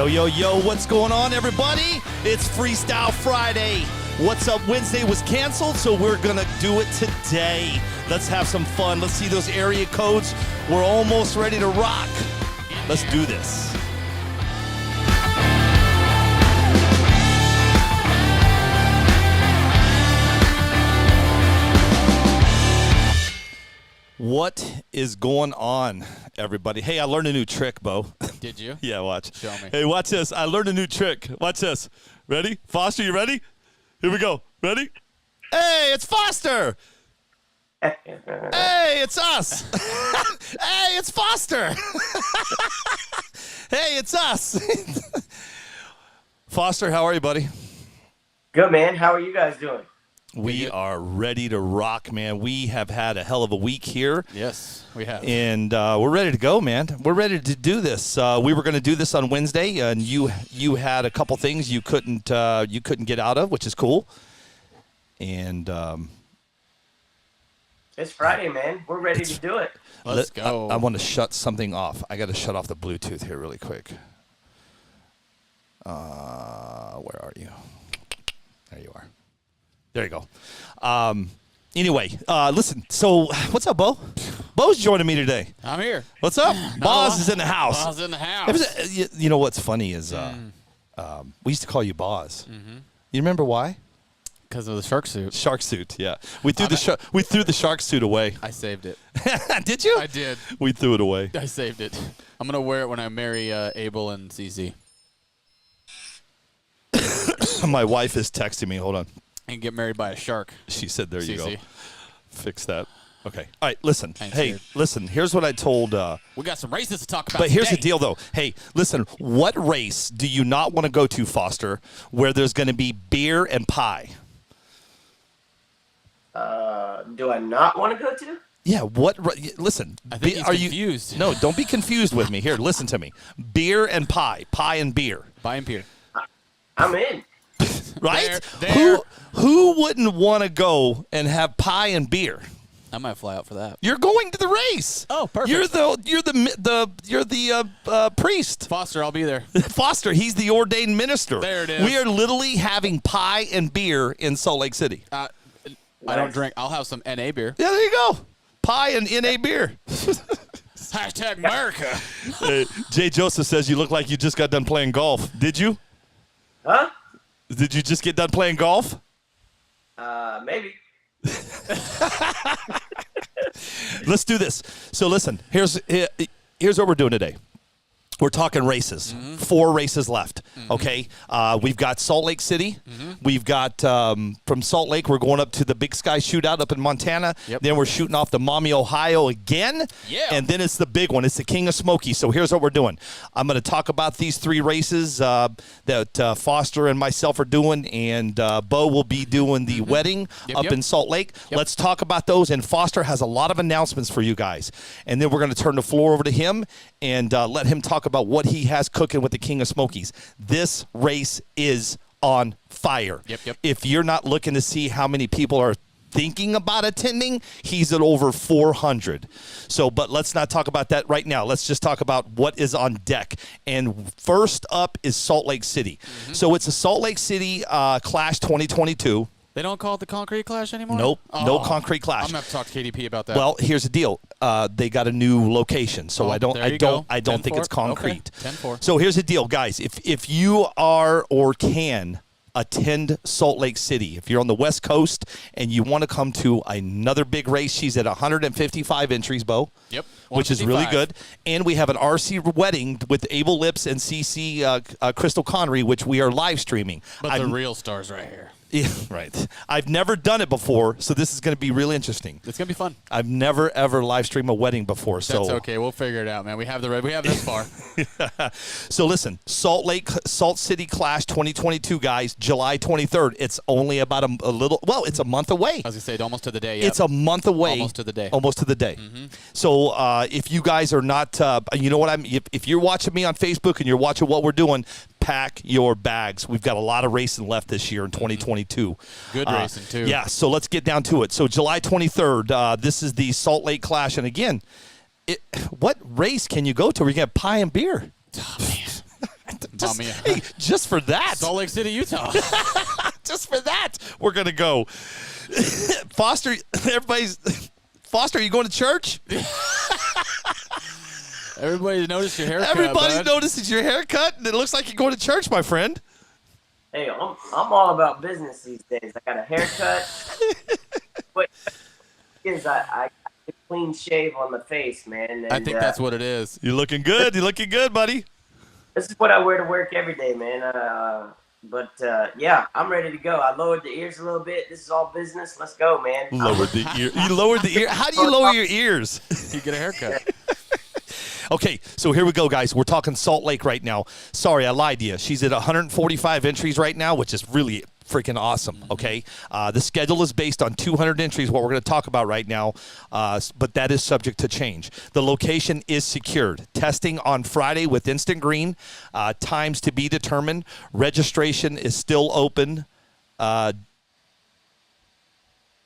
Yo, what's going on, everybody? It's Freestyle Friday. What's Up Wednesday was canceled, so we're going to do it today. Let's have some fun. Let's see those area codes. We're almost ready to rock. Let's do this. What is going on, everybody? Hey, I learned a new trick, Bo. Did you? Yeah, watch. Show me. Hey, watch this. I learned a new trick. Watch this. Ready? Foster, you ready? Here we go. Ready? Hey, it's Foster. Hey, it's us. Hey, it's Foster. Hey, it's us. Foster, how are you, buddy? Good, man. How are you guys doing? We are ready to rock, man. We have had a hell of a week here. Yes, we have. And we're ready to go, man. We're ready to do this. We were going to do this on Wednesday, and you had a couple things you couldn't get out of, which is cool. And it's Friday, man. We're ready to do it. Let's go. I want to shut something off. I got to shut off the Bluetooth here really quick. Where are you? There you are. There you go. Anyway, listen. So, what's up, Bo? Bo's joining me today. I'm here. What's up? Boz is in the house. Boz in the house. You know what's funny is we used to call you Boz. Mm-hmm. You remember why? Because of the shark suit. Shark suit, yeah. We threw the shark suit away. I saved it. Did you? I did. We threw it away. I saved it. I'm gonna wear it when I marry Abel and CC. My wife is texting me. Hold on. And get married by a shark. She said, there you go. CC. Fix that. Okay. All right, listen. Hey, scared. listen. Here's what I told. We got some races to talk about But here's today. the deal, though. Hey, listen. What race do you not want to go to, Foster, where there's going to be beer and pie? Do I not want to go to? Yeah, listen. I think he's confused. No, don't be confused with me. Here, listen to me. Beer and pie. Pie and beer. Pie and beer. I'm in. Right? There. Who wouldn't want to go and have pie and beer? I might fly out for that. You're going to the race. Oh, perfect. You're the priest. Foster, I'll be there. Foster, he's the ordained minister. There it is. We are literally having pie and beer in Salt Lake City. I don't drink. I'll have some NA beer. Yeah, there you go. Pie and NA beer. Hashtag America. Hey, Jay Joseph says you look like you just got done playing golf. Did you? Huh? Did you just get done playing golf? Maybe. Let's do this. So listen, here's what we're doing today. We're talking races. Mm-hmm. 4 races left. Mm-hmm. Okay, we've got Salt Lake City. Mm-hmm. We've got from Salt Lake, we're going up to the Big Sky Shootout up in Montana. Yep. Then we're shooting off to Maumee, Ohio again. Yeah. And then it's the big one. It's the King of Smoky. So here's what we're doing. I'm going to talk about these 3 races that Foster and myself are doing, and Bo will be doing the wedding in Salt Lake. Yep. Let's talk about those. And Foster has a lot of announcements for you guys. And then we're going to turn the floor over to him and let him talk about what he has cooking with the King of Smokies. This race is on fire. Yep. If you're not looking to see how many people are thinking about attending, he's at over 400. So, but let's not talk about that right now. Let's just talk about what is on deck. And first up is Salt Lake City. Mm-hmm. So it's a Salt Lake City Clash 2022. They don't call it the Concrete Clash anymore? Nope, no Concrete Clash. I'm going to have to talk to KDP about that. Well, here's the deal. They got a new location, so I don't think it's concrete. Okay. 10-4. So here's the deal, guys. If you are or can attend Salt Lake City, if you're on the West Coast and you want to come to another big race, she's at 155 entries, Bo. Yep. Which is really good. And we have an RC wedding with Abel Lips and CC Crystal Connery, which we are live streaming. But the real stars right here. Yeah, right. I've never done it before, so this is going to be really interesting. It's going to be fun. I've never ever live streamed a wedding before, so that's okay. We'll figure it out, man. We have this far. So listen, Salt City Clash 2022, guys, July 23rd. It's only about a little. Well, it's a month away. I was going to say almost to the day. Yep. It's a month away. Almost to the day. Mm-hmm. So if you guys are not, you know what if you're watching me on Facebook and you're watching what we're doing, pack your bags. We've got a lot of racing left this year in 2022. Good racing, too. Yeah, so let's get down to it. So July 23rd, this is the Salt Lake Clash. And again, what race can you go to where you get pie and beer? Oh, man. Hey, just for that. Salt Lake City, Utah. Just for that, we're going to go. Foster, Foster, are you going to church? Everybody noticed your haircut. Everybody notices your haircut, and it looks like you're going to church, my friend. Hey, I'm all about business these days. I got a haircut. What is I clean shave on the face, man. And, I think that's what it is. You're looking good. You're looking good, buddy. This is what I wear to work every day, man. Yeah, I'm ready to go. I lowered the ears a little bit. This is all business. Let's go, man. Lowered the ear. You lowered the ear. How do you lower your ears? You get a haircut. Okay, so here we go, guys. We're talking Salt Lake right now. Sorry, I lied to you. She's at 145 entries right now, which is really freaking awesome, okay? The schedule is based on 200 entries, what we're going to talk about right now, but that is subject to change. The location is secured. Testing on Friday with Instant Green. Times to be determined. Registration is still open.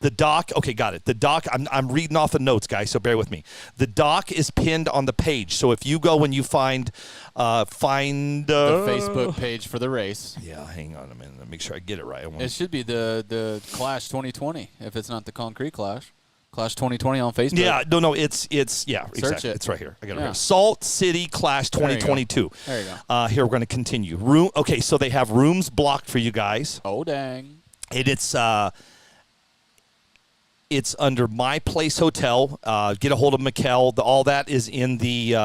The dock, okay, got it. The dock, I'm reading off the notes, guys, so bear with me. The dock is pinned on the page. So if you go and you find The Facebook page for the race. Yeah, hang on a minute. Let me make sure I get it right. It should be the Clash 2020, if it's not the Concrete Clash. Clash 2020 on Facebook. Yeah, no, it's yeah, exactly. it. It's right here. I got it right here. Salt City Clash 2022. There you go. Here we're going to continue. Okay, so they have rooms blocked for you guys. Oh, dang. It's under My Place Hotel. Get a hold of Mikkel. All that is in the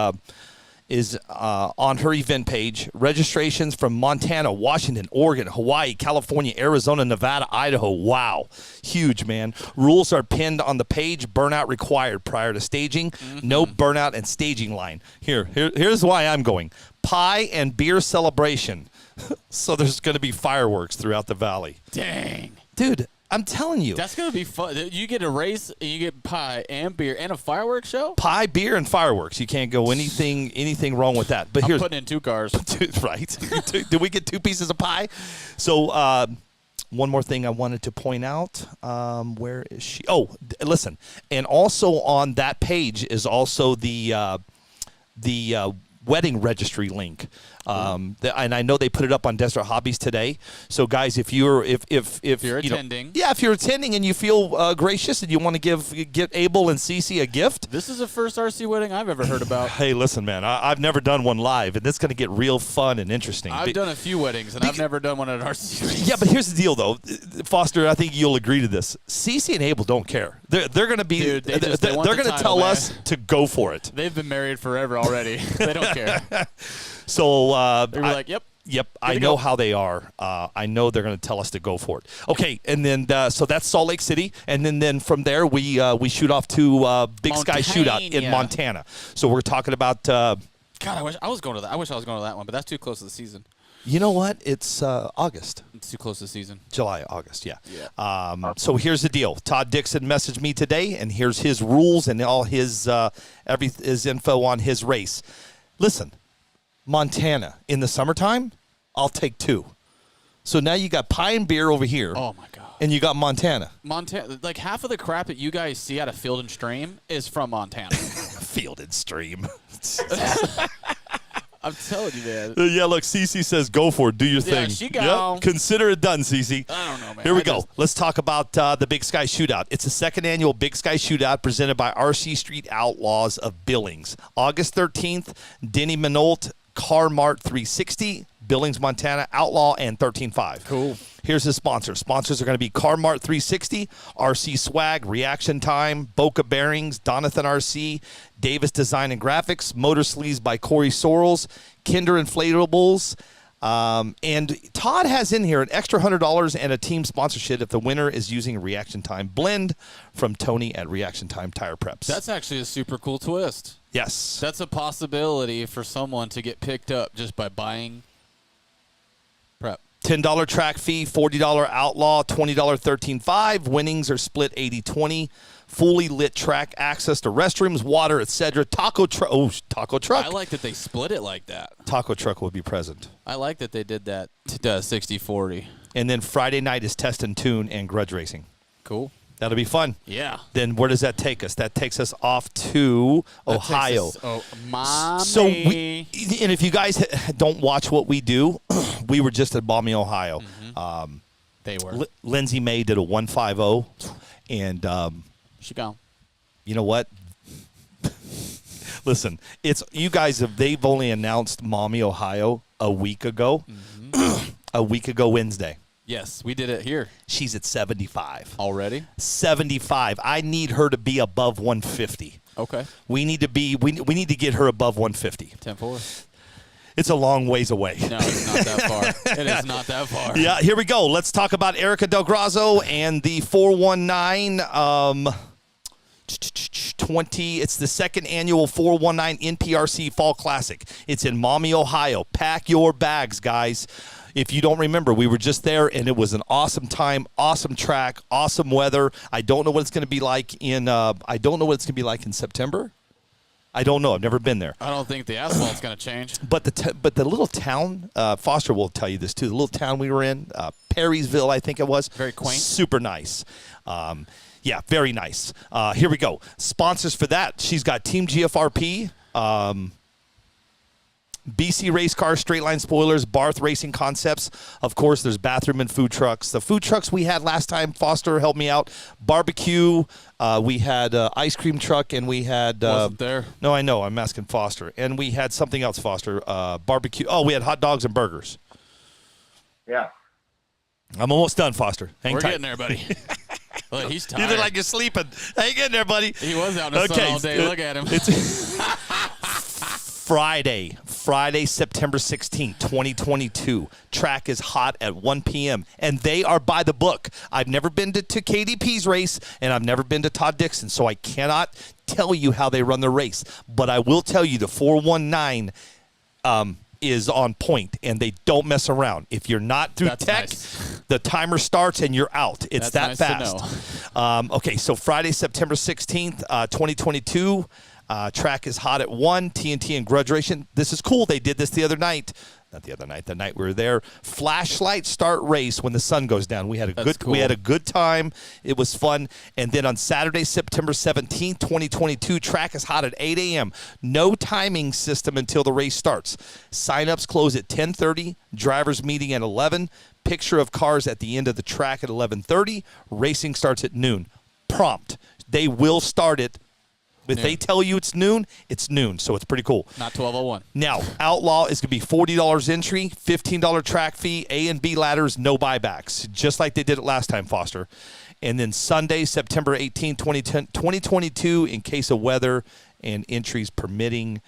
on her event page. Registrations from Montana, Washington, Oregon, Hawaii, California, Arizona, Nevada, Idaho. Wow, huge, man. Rules are pinned on the page. Burnout required prior to staging. No burnout and staging line. Here's why I'm going. Pie and beer celebration. So there's going to be fireworks throughout the valley. Dang, dude. I'm telling you. That's going to be fun. You get a race, and you get pie and beer and a fireworks show? Pie, beer, and fireworks. You can't go anything wrong with that. But I'm putting in 2 cars. Right. Did we get 2 pieces of pie? So one more thing I wanted to point out. Where is she? Oh, listen. And also on that page is also the wedding registry link. And I know they put it up on Desert Hobbies today. So guys, if you're attending, if you're attending and you feel gracious and you want to get Abel and Cece a gift, this is the first RC wedding I've ever heard about. Hey, listen, man, I've never done one live, and it's going to get real fun and interesting. I've done a few weddings, and I've never done one at RC. Yeah, but here's the deal, though, Foster. I think you'll agree to this. Cece and Abel don't care. They're going to be. Dude, they're going to tell us to go for it. They've been married forever already. They don't care. So they were like, Yep, I know how they are. I know they're going to tell us to go for it. Okay, and then so that's Salt Lake City, and then from there we shoot off to Big Sky Shootout in Montana. So we're talking about. God, I wish I was going to that. I wish I was going to that one, but that's too close to the season. You know what? It's August. It's too close to the season. July, August, yeah. So here's the deal. Todd Dixon messaged me today, and here's his rules and all his his info on his race. Listen. Montana in the summertime, I'll take 2. So now you got pie and beer over here. Oh my god! And you got Montana. Montana, like half of the crap that you guys see out of Field and Stream is from Montana. Field and Stream. I'm telling you, man. Yeah, look, Cece says go for it. Do your thing. She go. Yep. Consider it done, Cece. I don't know, man. Here we go. Let's talk about the Big Sky Shootout. It's the 2nd annual Big Sky Shootout presented by RC Street Outlaws of Billings. August 13th, Denny Minolt, Car Mart 360, Billings, Montana, Outlaw, and 13.5. Cool. Here's his sponsors. Sponsors are going to be Car Mart 360, RC Swag, Reaction Time, Boca Bearings, Donathan RC, Davis Design and Graphics, Motor Sleeves by Corey Sorrells, Kinder Inflatables, and Todd has in here an extra $100 and a team sponsorship if the winner is using a Reaction Time blend from Tony at Reaction Time Tire Preps. That's actually a super cool twist. Yes. That's a possibility for someone to get picked up just by buying prep. $10 track fee, $40 Outlaw, $20 13.5. Winnings are split 80-20. Fully lit track, access to restrooms, water, etc. Taco truck. I like that they split it like that. Taco truck will be present. I like that they did that 60-40. And then Friday night is test and tune and grudge racing. Cool. That'll be fun. Yeah. Then where does that take us? That takes us off to Ohio. Mommy. So and if you guys don't watch what we do, we were just at Maumee, Ohio. They were. Lindsay May did a 150, and She gone. you know what? Listen, you guys they've only announced Maumee, Ohio a week ago. A week ago Wednesday. Yes, we did it here. She's at 75. Already? 75. I need her to be above 150. Okay. We need to get her above 150. 10-4. It's a long ways away. No, it's not that far. It is not that far. Yeah, here we go. Let's talk about Erica Del Grazo and the 419 20. It's the second annual 419 NPRC Fall Classic. It's in Maumee, Ohio. Pack your bags, guys. If you don't remember, we were just there, and it was an awesome time, awesome track, awesome weather. I don't know what it's going to be like in. I don't know what it's going to be like in September. I don't know. I've never been there. I don't think the asphalt's going to change. But the little town, Foster will tell you this too. The little town we were in, Perrysville, I think it was. Very quaint. Super nice. Yeah, very nice. Here we go. Sponsors for that. She's got Team GFRP. BC Race Cars, Straight Line Spoilers, Barth Racing Concepts. Of course, there's bathroom and food trucks. The food trucks we had last time, Foster helped me out. Barbecue. We had ice cream truck, and we had. Wasn't there? No, I know. I'm asking Foster. And we had something else, Foster. Barbecue. Oh, we had hot dogs and burgers. Yeah. I'm almost done, Foster. We're tight. getting there, buddy. Look, he's tired. You look like you're sleeping. Hang in there, buddy. He was out in the sun all day. Look at him. It's Friday, September 16th, 2022. Track is hot at 1 p.m., and they are by the book. I've never been to KDP's race, and I've never been to Todd Dixon, so I cannot tell you how they run the race. But I will tell you the 419 is on point, and they don't mess around. If you're not through That's tech, nice. The timer starts and you're out. It's That's that nice fast. Okay, so Friday, September 16th, 2022. Track is hot at 1. TNT and Grudge Racing. This is cool. They did this the other night. Not the other night. The night we were there. Flashlight start race when the sun goes down. We had a good time. It was fun. And then on Saturday, September 17th, 2022, track is hot at 8 a.m. No timing system until the race starts. Sign-ups close at 10:30. Drivers meeting at 11. Picture of cars at the end of the track at 11:30. Racing starts at noon. Prompt. They will start it. If they tell you it's noon, so it's pretty cool. Not 12:01. Now, Outlaw is going to be $40 entry, $15 track fee, A and B ladders, no buybacks, just like they did it last time, Foster. And then Sunday, September 18, 2022, in case of weather and entries permitting.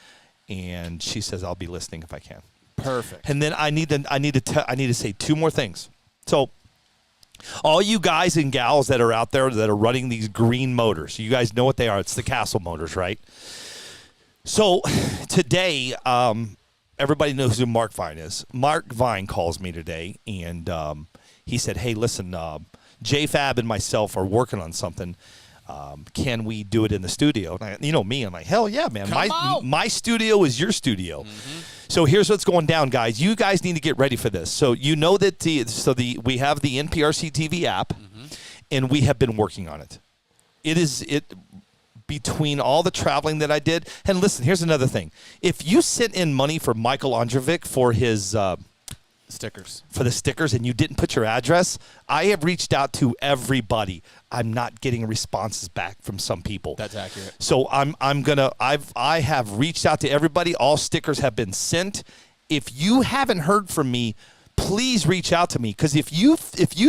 And she says, I'll be listening if I can. Perfect. And then I need to say two more things. So, all you guys and gals that are out there that are running these green motors, you guys know what they are. It's the Castle motors, right? So today, everybody knows who Mark Vine is. Mark Vine calls me today, and he said, hey, listen, JFab and myself are working on something. Can we do it in the studio? And you know me, I'm like, hell yeah, man. My studio is your studio. Mm-hmm. So here's what's going down, guys. You guys need to get ready for this. So you know that we have the NPRCTV app, and we have been working on it. Between all the traveling that I did, and listen, here's another thing. If you sent in money for Michael Androvic for his stickers, and you didn't put your address, I have reached out to everybody. I'm not getting responses back from some people. That's accurate. So I have reached out to everybody. All stickers have been sent. If you haven't heard from me, please reach out to me, because if you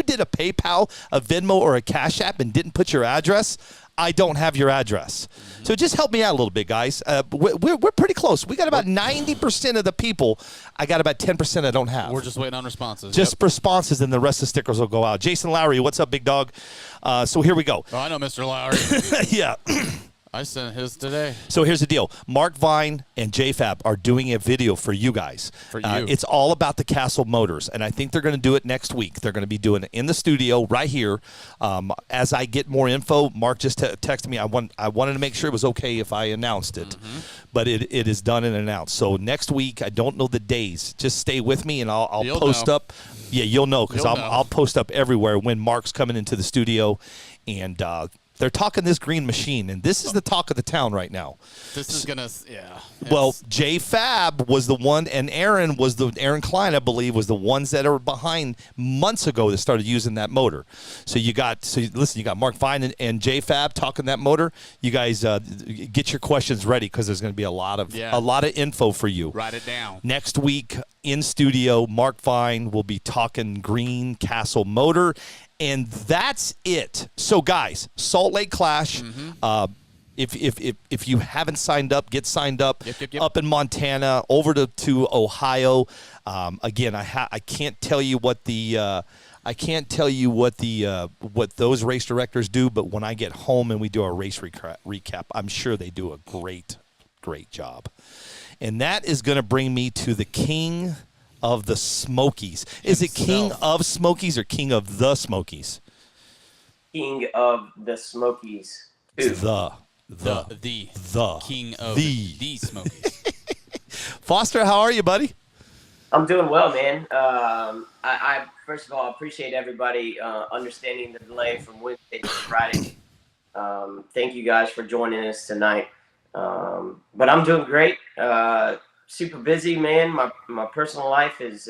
did a PayPal, a Venmo, or a Cash App and didn't put your address, I don't have your address. Mm-hmm. So just help me out a little bit, guys. We're pretty close. We got about 90% of the people. I got about 10% I don't have. We're just waiting on responses. Just responses, and the rest of the stickers will go out. Jason Lowry, what's up, big dog? So here we go. Oh, I know Mr. Lowry. Yeah. I sent his today. So here's the deal. Mark Vine and JFab are doing a video for you guys. For you. It's all about the Castle motors, and I think they're going to do it next week. They're going to be doing it in the studio right here. As I get more info, Mark just texted me. I wanted to make sure it was okay if I announced it, but it is done and announced. So next week, I don't know the days. Just stay with me, and I'll post up. Yeah, you'll know, because I'll post up everywhere when Mark's coming into the studio. and they're talking this green machine, and this is the talk of the town right now. This is gonna, yeah. Well, J Fab was the one, and Aaron Klein, I believe, was the ones that are behind months ago that started using that motor. So you got Mark Vine and J Fab talking that motor. You guys get your questions ready because there's going to be a lot of info for you. Write it down. Next week in studio, Mark Vine will be talking Green Castle motor. And that's it. So, guys, Salt Lake Clash. If you haven't signed up, get signed up. Yep. Up in Montana, over to Ohio. Again, I can't tell you what what those race directors do. But when I get home and we do our race recap, I'm sure they do a great job. And that is going to bring me to the king of the Smokies. Is it King of Smokies or King of the Smokies? King of the Smokies. The King of the Smokies. Foster, how are you, buddy? I'm doing well, man. I first of all appreciate everybody understanding the delay from Wednesday to Friday. Thank you guys for joining us tonight. But I'm doing great. Super busy, man. My personal life is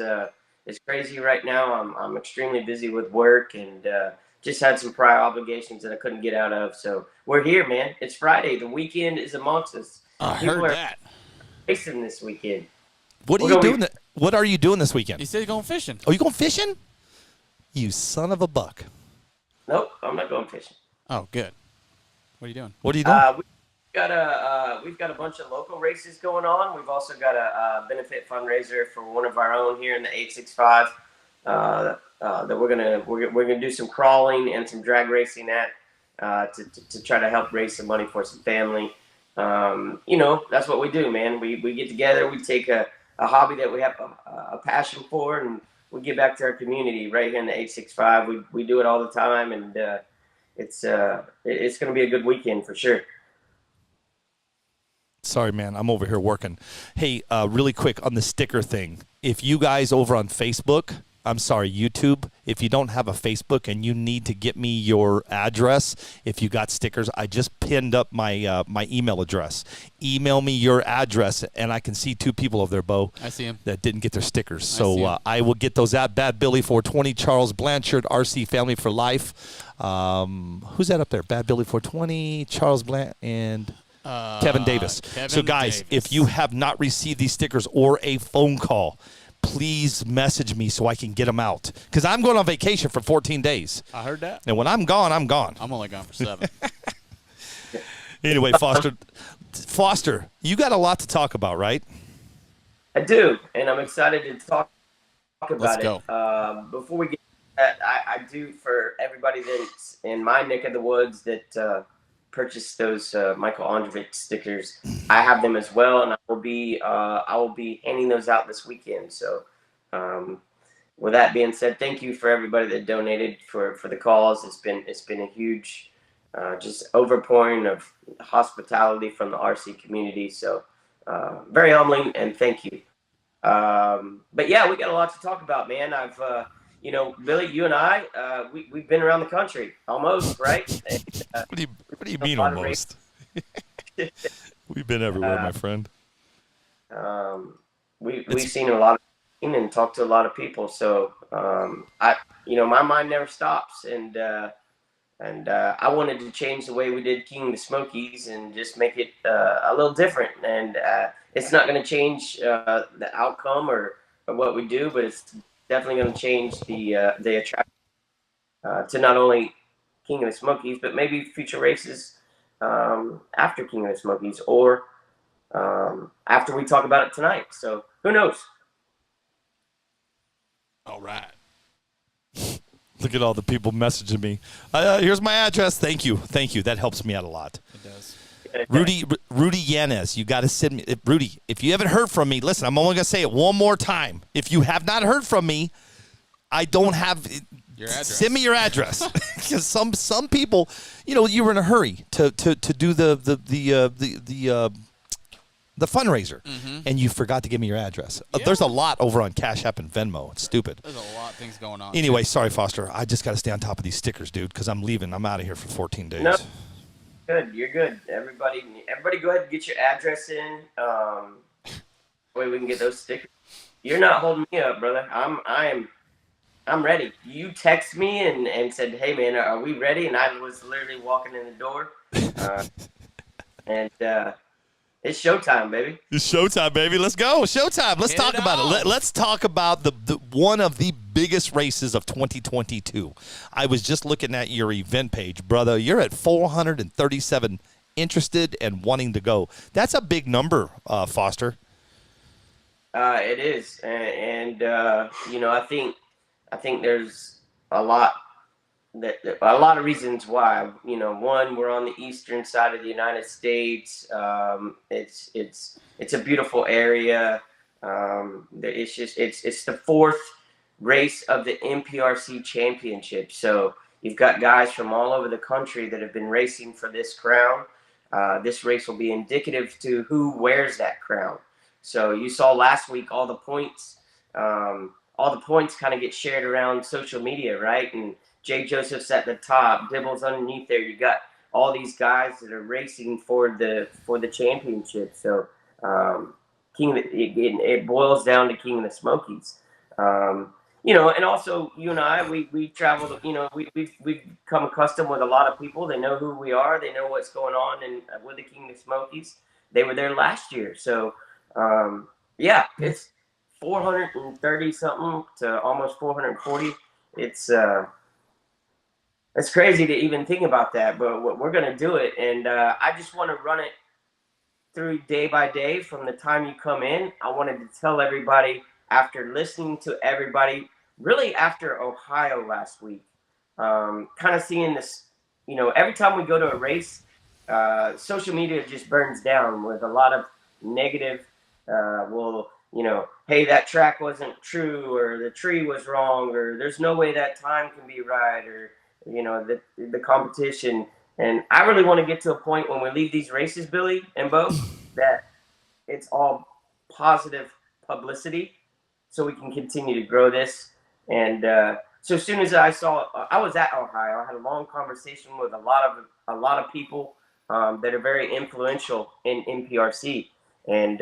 crazy right now. I'm extremely busy with work and just had some prior obligations that I couldn't get out of. So we're here, man. It's Friday. The weekend is amongst us. I heard that. Racing this weekend. What are you doing? What are you doing this weekend? He said he's going fishing. Oh, you going fishing? You son of a buck. Nope, I'm not going fishing. Oh, good. What are you doing? What are you doing? We've got a bunch of local races going on. We've also got a benefit fundraiser for one of our own here in the 865 that we're gonna do some crawling and some drag racing at to try to help raise some money for some family. That's what we do, man. We get together, we take a hobby that we have a passion for, and we give back to our community right here in the 865. We do it all the time, and it's gonna be a good weekend for sure. Sorry, man. I'm over here working. Hey, really quick on the sticker thing. If you guys over on Facebook, YouTube, if you don't have a Facebook and you need to get me your address, if you got stickers, I just pinned up my my email address. Email me your address, and I can see two people over there, Bo. I see him. That didn't get their stickers. So I will get those out. Bad Billy 420, Charles Blanchard, RC Family for Life. Who's that up there? Bad Billy 420, Charles Blanchard, and Kevin Davis. So, guys, if you have not received these stickers or a phone call, please message me so I can get them out. Because I'm going on vacation for 14 days. I heard that. And when I'm gone, I'm gone. I'm only gone for 7. Anyway, Foster, you got a lot to talk about, right? I do, and I'm excited to talk about Let's it. go. Before we get to that, I do, for everybody that's in my neck of the woods that purchased those Michael Androvich stickers, I have them as well, and I will be handing those out this weekend. So with that being said, thank you for everybody that donated for the cause. It's been a huge just overpouring of hospitality from the RC community. So very humbling, and thank you. But yeah, we got a lot to talk about, man. I've Billy, you and I, we've been around the country almost, right? And, what do you mean almost? We've been everywhere, my friend. We've seen a lot of and talked to a lot of people. So my mind never stops, and I wanted to change the way we did King of the Smokies and just make it a little different. And it's not going to change the outcome or what we do, but it's definitely going to change the attraction to not only King of the Smokies, but maybe future races after King of the Smokies, or after we talk about it tonight. So who knows? All right. Look at all the people messaging me. Here's my address. Thank you. That helps me out a lot. It does. Rudy Yanez, you got to send me. Rudy, if you haven't heard from me, listen, I'm only going to say it one more time. If you have not heard from me, I don't have your address. Send me your address. Because some people, you were in a hurry to do the the fundraiser, and you forgot to give me your address. There's a lot over on Cash App and Venmo. It's stupid. There's a lot of things going on. Anyway, sorry, Foster. I just got to stay on top of these stickers, dude, because I'm leaving. I'm out of here for 14 days. No, good. You're good. Everybody go ahead and get your address in. Way we can get those stickers. You're not holding me up, brother. I'm ready. You text me and said, "Hey, man, are we ready?" And I was literally walking in the door. And it's showtime, baby. It's showtime, baby. Let's go. Showtime. Let's talk about it. Let's talk about the one of the biggest races of 2022. I was just looking at your event page, brother. You're at 437 interested and wanting to go. That's a big number, Foster. It is, and I think there's a lot of reasons why. One, we're on the eastern side of the United States. It's a beautiful area. It's the fourth race of the NPRC championship. So you've got guys from all over the country that have been racing for this crown. This race will be indicative to who wears that crown. So you saw last week all the points kind of get shared around social media, right? And Jay Joseph's at the top, Dibble's underneath there. You got all these guys that are racing for the championship. So it boils down to King of the Smokies. And also you and I, we traveled. We've become accustomed with a lot of people. They know who we are. They know what's going on with the King of the Smokies. They were there last year, so it's 430 something to almost 440. It's crazy to even think about that, but we're going to do it. And I just want to run it through day by day from the time you come in. I wanted to tell everybody, after listening to everybody, really after Ohio last week, kind of seeing this, every time we go to a race, social media just burns down with a lot of negative, hey, that track wasn't true, or the tree was wrong, or there's no way that time can be right, or the competition. And I really want to get to a point when we leave these races, Billy and Bo, that it's all positive publicity, so we can continue to grow this. And so as soon as I was at Ohio, I had a long conversation with a lot of people that are very influential in NPRC. And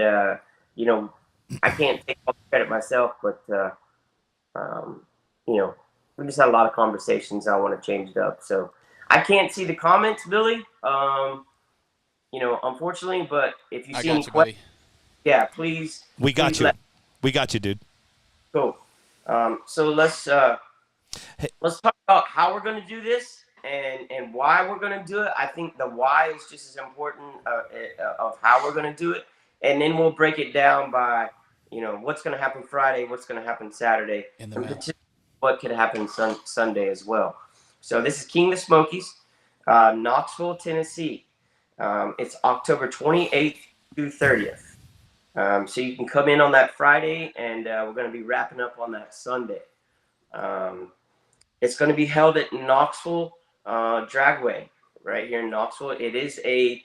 I can't take all the credit myself, but we just had a lot of conversations. I want to change it up. So I can't see the comments, Billy, unfortunately, but if you see any questions, please. We got you. We got you, dude. Cool. So let's talk about how we're going to do this and why we're going to do it. I think the why is just as important of how we're going to do it. And then we'll break it down by, what's going to happen Friday, what's going to happen Saturday, and what could happen Sunday as well. So this is King of the Smokies, Knoxville, Tennessee. It's October 28th through 30th. So you can come in on that Friday, and we're going to be wrapping up on that Sunday. It's going to be held at Knoxville Dragway, right here in Knoxville. It is a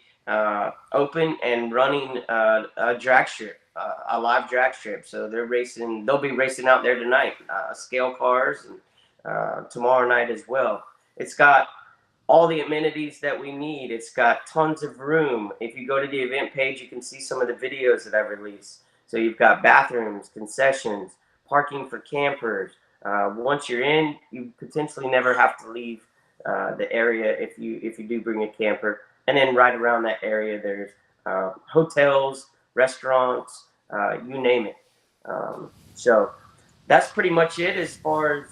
open and running a drag strip, a live drag strip. So they'll be racing out there tonight, scale cars, and tomorrow night as well. It's got all the amenities that we need. It's got tons of room. If you go to the event page, you can see some of the videos that I've released. So you've got bathrooms, concessions, parking for campers. Once you're in, you potentially never have to leave the area if you do bring a camper. And then right around that area, there's hotels, restaurants, you name it. So that's pretty much it as far as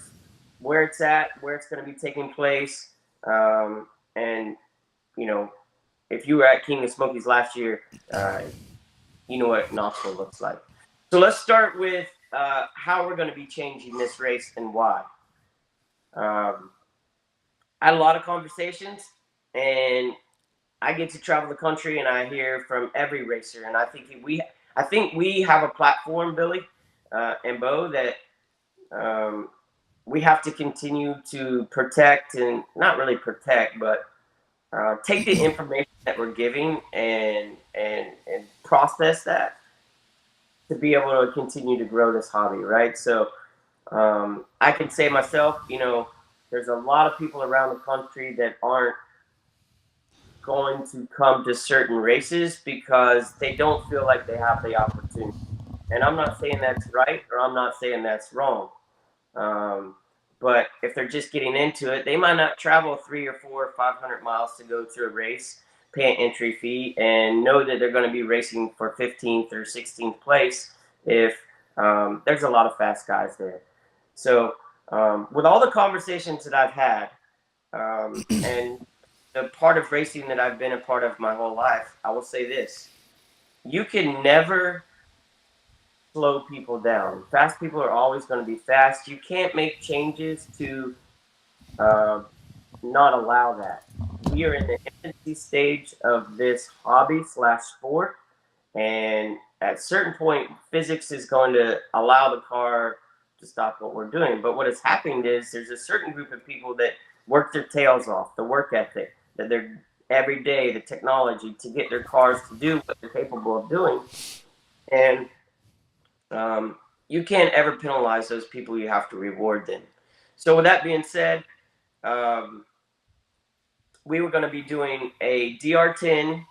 where it's at, where it's going to be taking place. And, if you were at King of Smokies last year, you know what Knoxville looks like. So let's start with how we're going to be changing this race and why. I had a lot of conversations, and I get to travel the country, and I hear from every racer. And I think we have a platform, Billy and Bo, that we have to continue to protect, and not really protect, but take the information that we're giving and process that to be able to continue to grow this hobby, right? So I can say myself, there's a lot of people around the country that aren't going to come to certain races because they don't feel like they have the opportunity. And I'm not saying that's right or I'm not saying that's wrong. But if they're just getting into it, they might not travel 3 or 4 or 500 miles to go to a race, pay an entry fee, and know that they're going to be racing for 15th or 16th place if there's a lot of fast guys there. So with all the conversations that I've had and the part of racing that I've been a part of my whole life, I will say this. You can never slow people down. Fast people are always going to be fast. You can't make changes to not allow that. We are in the infancy stage of this hobby / sport, and at a certain point, physics is going to allow the car to stop what we're doing. But what has happened is there's a certain group of people that work their tails off, the work ethic, that they're every day, the technology to get their cars to do what they're capable of doing. And you can't ever penalize those people. You have to reward them. So with that being said, we were going to be doing a DR10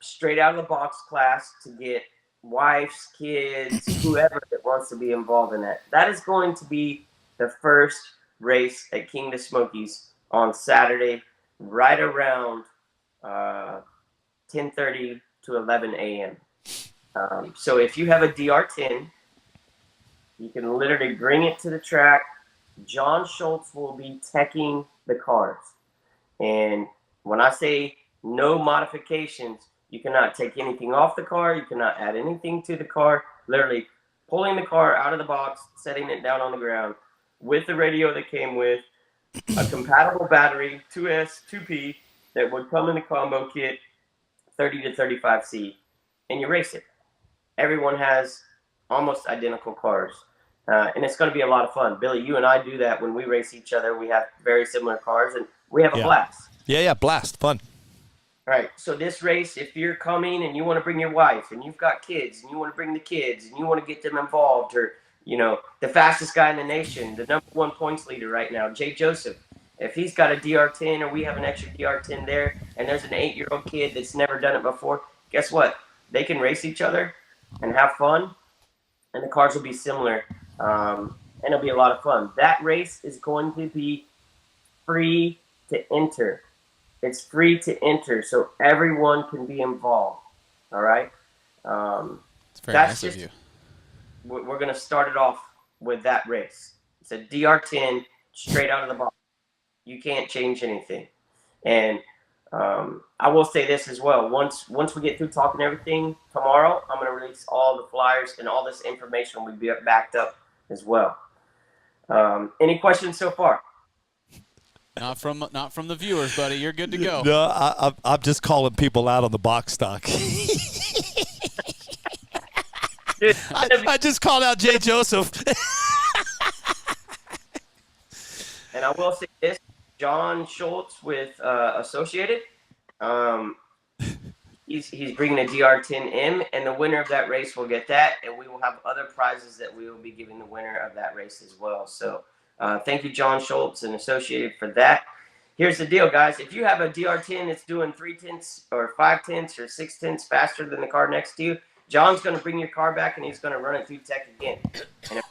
straight out of the box class to get wives, kids, whoever that wants to be involved in that. That is going to be the first race at King of the Smokies on Saturday, right around 10:30 to 11 a.m. So if you have a DR10, you can literally bring it to the track. John Schultz will be teching the cars. And when I say no modifications, you cannot take anything off the car. You cannot add anything to the car. Literally pulling the car out of the box, setting it down on the ground with the radio that came with, a compatible battery, 2S, 2P, that would come in the combo kit, 30 to 35C, and you race it. Everyone has almost identical cars. And it's going to be a lot of fun. Billy, you and I do that when we race each other. We have very similar cars, and we have a blast. Yeah, blast. Fun. All right, so this race, if you're coming and you want to bring your wife and you've got kids and you want to bring the kids and you want to get them involved, or, the fastest guy in the nation, the #1 points leader right now, Jay Joseph, if he's got a DR10 or we have an extra DR10 there and there's an 8-year-old kid that's never done it before, guess what? They can race each other and have fun, and the cars will be similar, and it'll be a lot of fun. That race is going to be free to enter. It's free to enter, so everyone can be involved. All right. It's very nice of you. We're going to start it off with that race. It's a DR10 straight out of the box. You can't change anything. And I will say this as well. Once we get through talking everything tomorrow, I'm going to release all the flyers and all this information will be backed up as well. Any questions so far? Not from the viewers, buddy. You're good to go. No, I'm just calling people out on the box stock. Dude, I just called out Jay Joseph. And I will say this, John Schultz with Associated, he's bringing a DR10M, and the winner of that race will get that, and we will have other prizes that we will be giving the winner of that race as well. So thank you, John Schultz and Associated, for that. Here's the deal, guys. If you have a DR10 that's doing 3/10 or 5/10 or 6/10 faster than the car next to you, John's going to bring your car back, and he's going to run it through tech again. And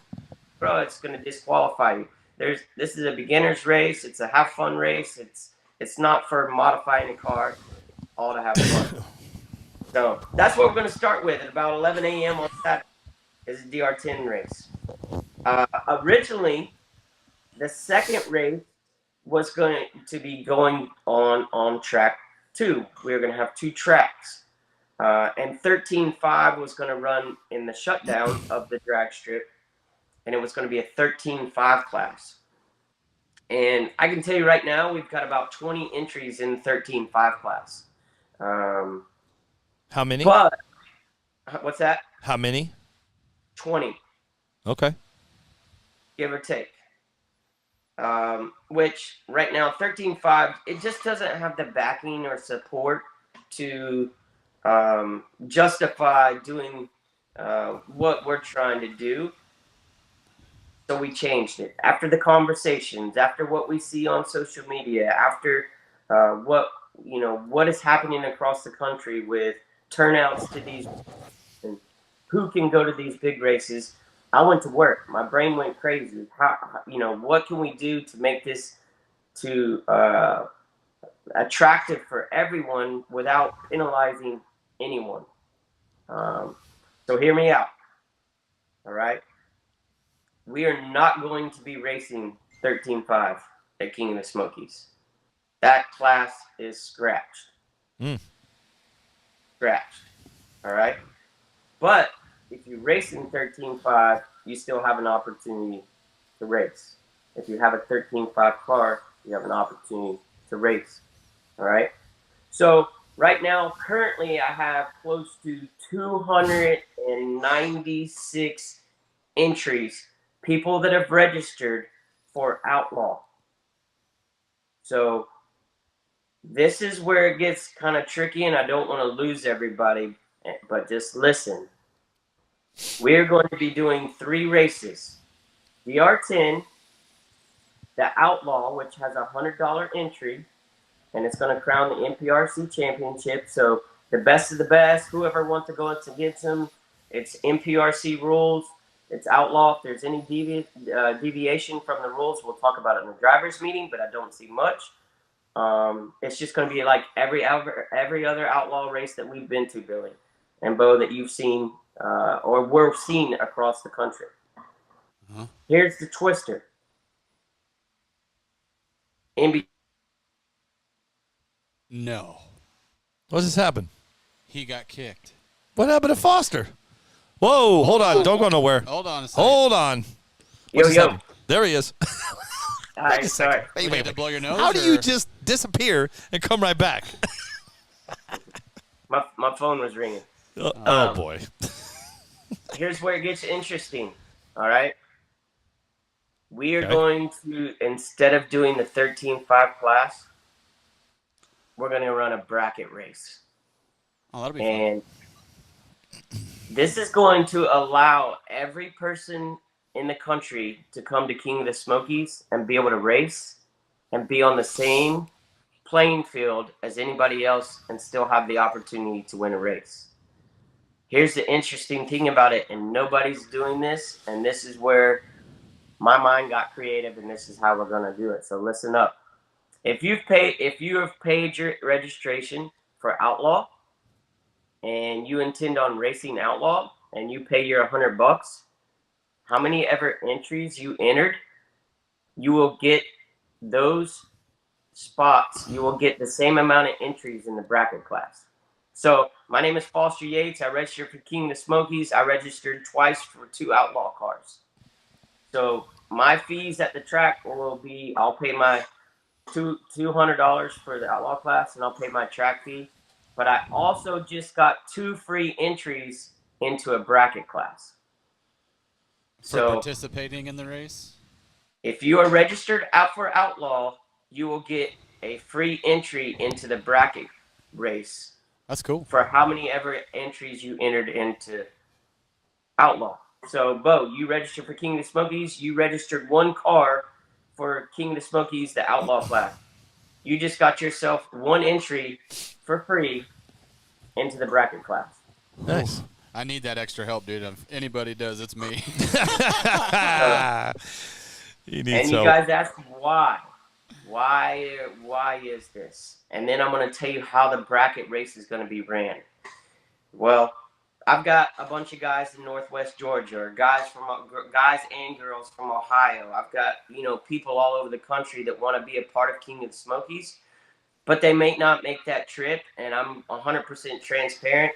it's going to disqualify you. This is a beginner's race. It's a have fun race. It's not for modifying a car. It's all to have fun. So that's what we're going to start with at about 11 a.m. on Saturday. Is a DR10 race. Originally, the second race was going to be going on track 2. We were going to have 2 tracks. And 13.5 was going to run in the shutdown of the drag strip, and it was going to be a 13.5 class. And I can tell you right now, we've got about 20 entries in the 13.5 class. How many? But, what's that? How many? 20. Okay. Give or take. Which right now, 13.5, it just doesn't have the backing or support to justify doing what we're trying to do. So we changed it after the conversations, after what we see on social media, after what is happening across the country with turnouts to these and who can go to these big races. I went to work. My brain went crazy. What can we do to make this to attractive for everyone without penalizing anyone? So hear me out. All right. We are not going to be racing 13.5 at King of the Smokies. That class is scratched. Scratched. All right. But if you race in 13.5, you still have an opportunity to race. If you have a 13.5 car, you have an opportunity to race. All right. So right now, currently, I have close to 296 entries, people that have registered for Outlaw. So this is where it gets kind of tricky, and I don't want to lose everybody, but just listen. We're going to be doing 3 races. The R10, the Outlaw, which has a $100 entry, and it's going to crown the NPRC championship. So the best of the best, whoever wants to go against them, it's NPRC rules. It's Outlaw. If there's any deviation from the rules, we'll talk about it in the drivers' meeting, but I don't see much. It's just going to be like every other Outlaw race that we've been to, Billy and Bo, that you've seen or we're seen across the country. Here's the twister. No. What just happened? He got kicked. What happened to Foster? Whoa, hold on. Don't go nowhere. Hold on a second. Hold on. Yo. There he is. All right, sorry. Wait. To blow your nose, How do you just disappear and come right back? My phone was ringing. Oh, boy. Here's where it gets interesting. All right. We are Okay. going to, instead of doing the 13.5 class, we're going to run a bracket race. Oh, that'll be fun. And this is going to allow every person in the country to come to King of the Smokies and be able to race and be on the same playing field as anybody else and still have the opportunity to win a race. Here's the interesting thing about it, and nobody's doing this, and this is where my mind got creative, and this is how we're going to do it. So listen up. If you have paid your registration for Outlaw and you intend on racing Outlaw and you pay your $100, how many ever entries you entered, you will get those spots. You will get the same amount of entries in the bracket class. So my name is Foster Yates. I registered for King of the Smokies. I registered twice for 2 Outlaw cars. So my fees at the track will be, I'll pay my $200 for the Outlaw class, and I'll pay my track fee. But I also just got 2 free entries into a bracket class. For participating in the race? If you are registered out for Outlaw, you will get a free entry into the bracket race. That's cool. For how many ever entries you entered into Outlaw. So, Bo, you registered for King of the Smokies. You registered 1 car for King of the Smokies, the Outlaw class. You just got yourself 1 entry for free into the bracket class. Nice. I need that extra help, dude. If anybody does, it's me. You guys ask why. Why is this? And then I'm going to tell you how the bracket race is going to be ran. Well, I've got a bunch of guys in Northwest Georgia, or guys and girls from Ohio. I've got, people all over the country that want to be a part of King of the Smokies, but they may not make that trip, and I'm 100% transparent.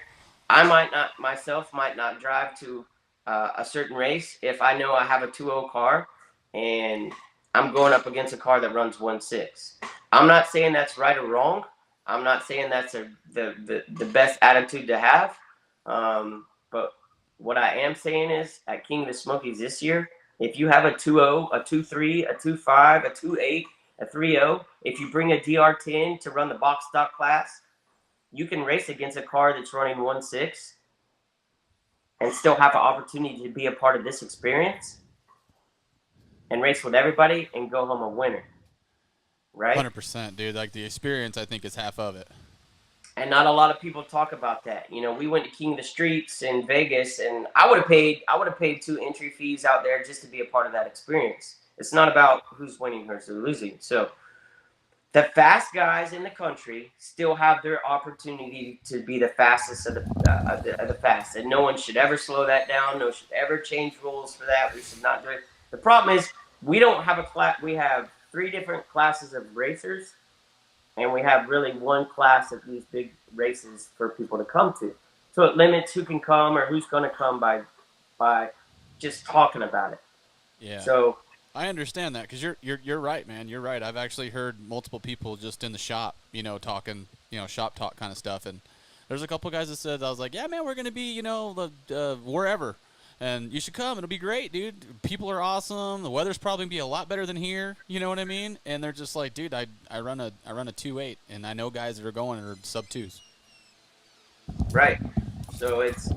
I might not drive to a certain race if I know I have a 2.0 car and I'm going up against a car that runs 1.6. I'm not saying that's right or wrong. I'm not saying that's the best attitude to have. But what I am saying is at King of the Smokies this year, if you have a 2.0, a 2.3, a 2.5, a 2.8, a 3.0, if you bring a DR10 to run the box stock class, you can race against a car that's running 1.6 and still have an opportunity to be a part of this experience and race with everybody and go home a winner, right? 100%, dude. Like, the experience, I think, is half of it. And not a lot of people talk about that. You know, we went to King of the Streets in Vegas, and I would have paid 2 entry fees out there just to be a part of that experience. It's not about who's winning versus losing. So the fast guys in the country still have their opportunity to be the fastest of the fast, and no one should ever slow that down. No one should ever change rules for that. We should not do it. The problem is we don't have a class. We have 3 different classes of racers, and we have really one class of these big races for people to come to. So it limits who can come or who's going to come by just talking about it. Yeah. So I understand that, because you're right, man. You're right. I've actually heard multiple people just in the shop, talking, shop talk kind of stuff. And there's a couple guys that said, I was like, yeah, man, we're going to be, wherever. And you should come. It'll be great, dude. People are awesome. The weather's probably going to be a lot better than here. You know what I mean? And they're just like, dude, I run a 2.8, and I know guys that are going are sub-2s. Right. So it's,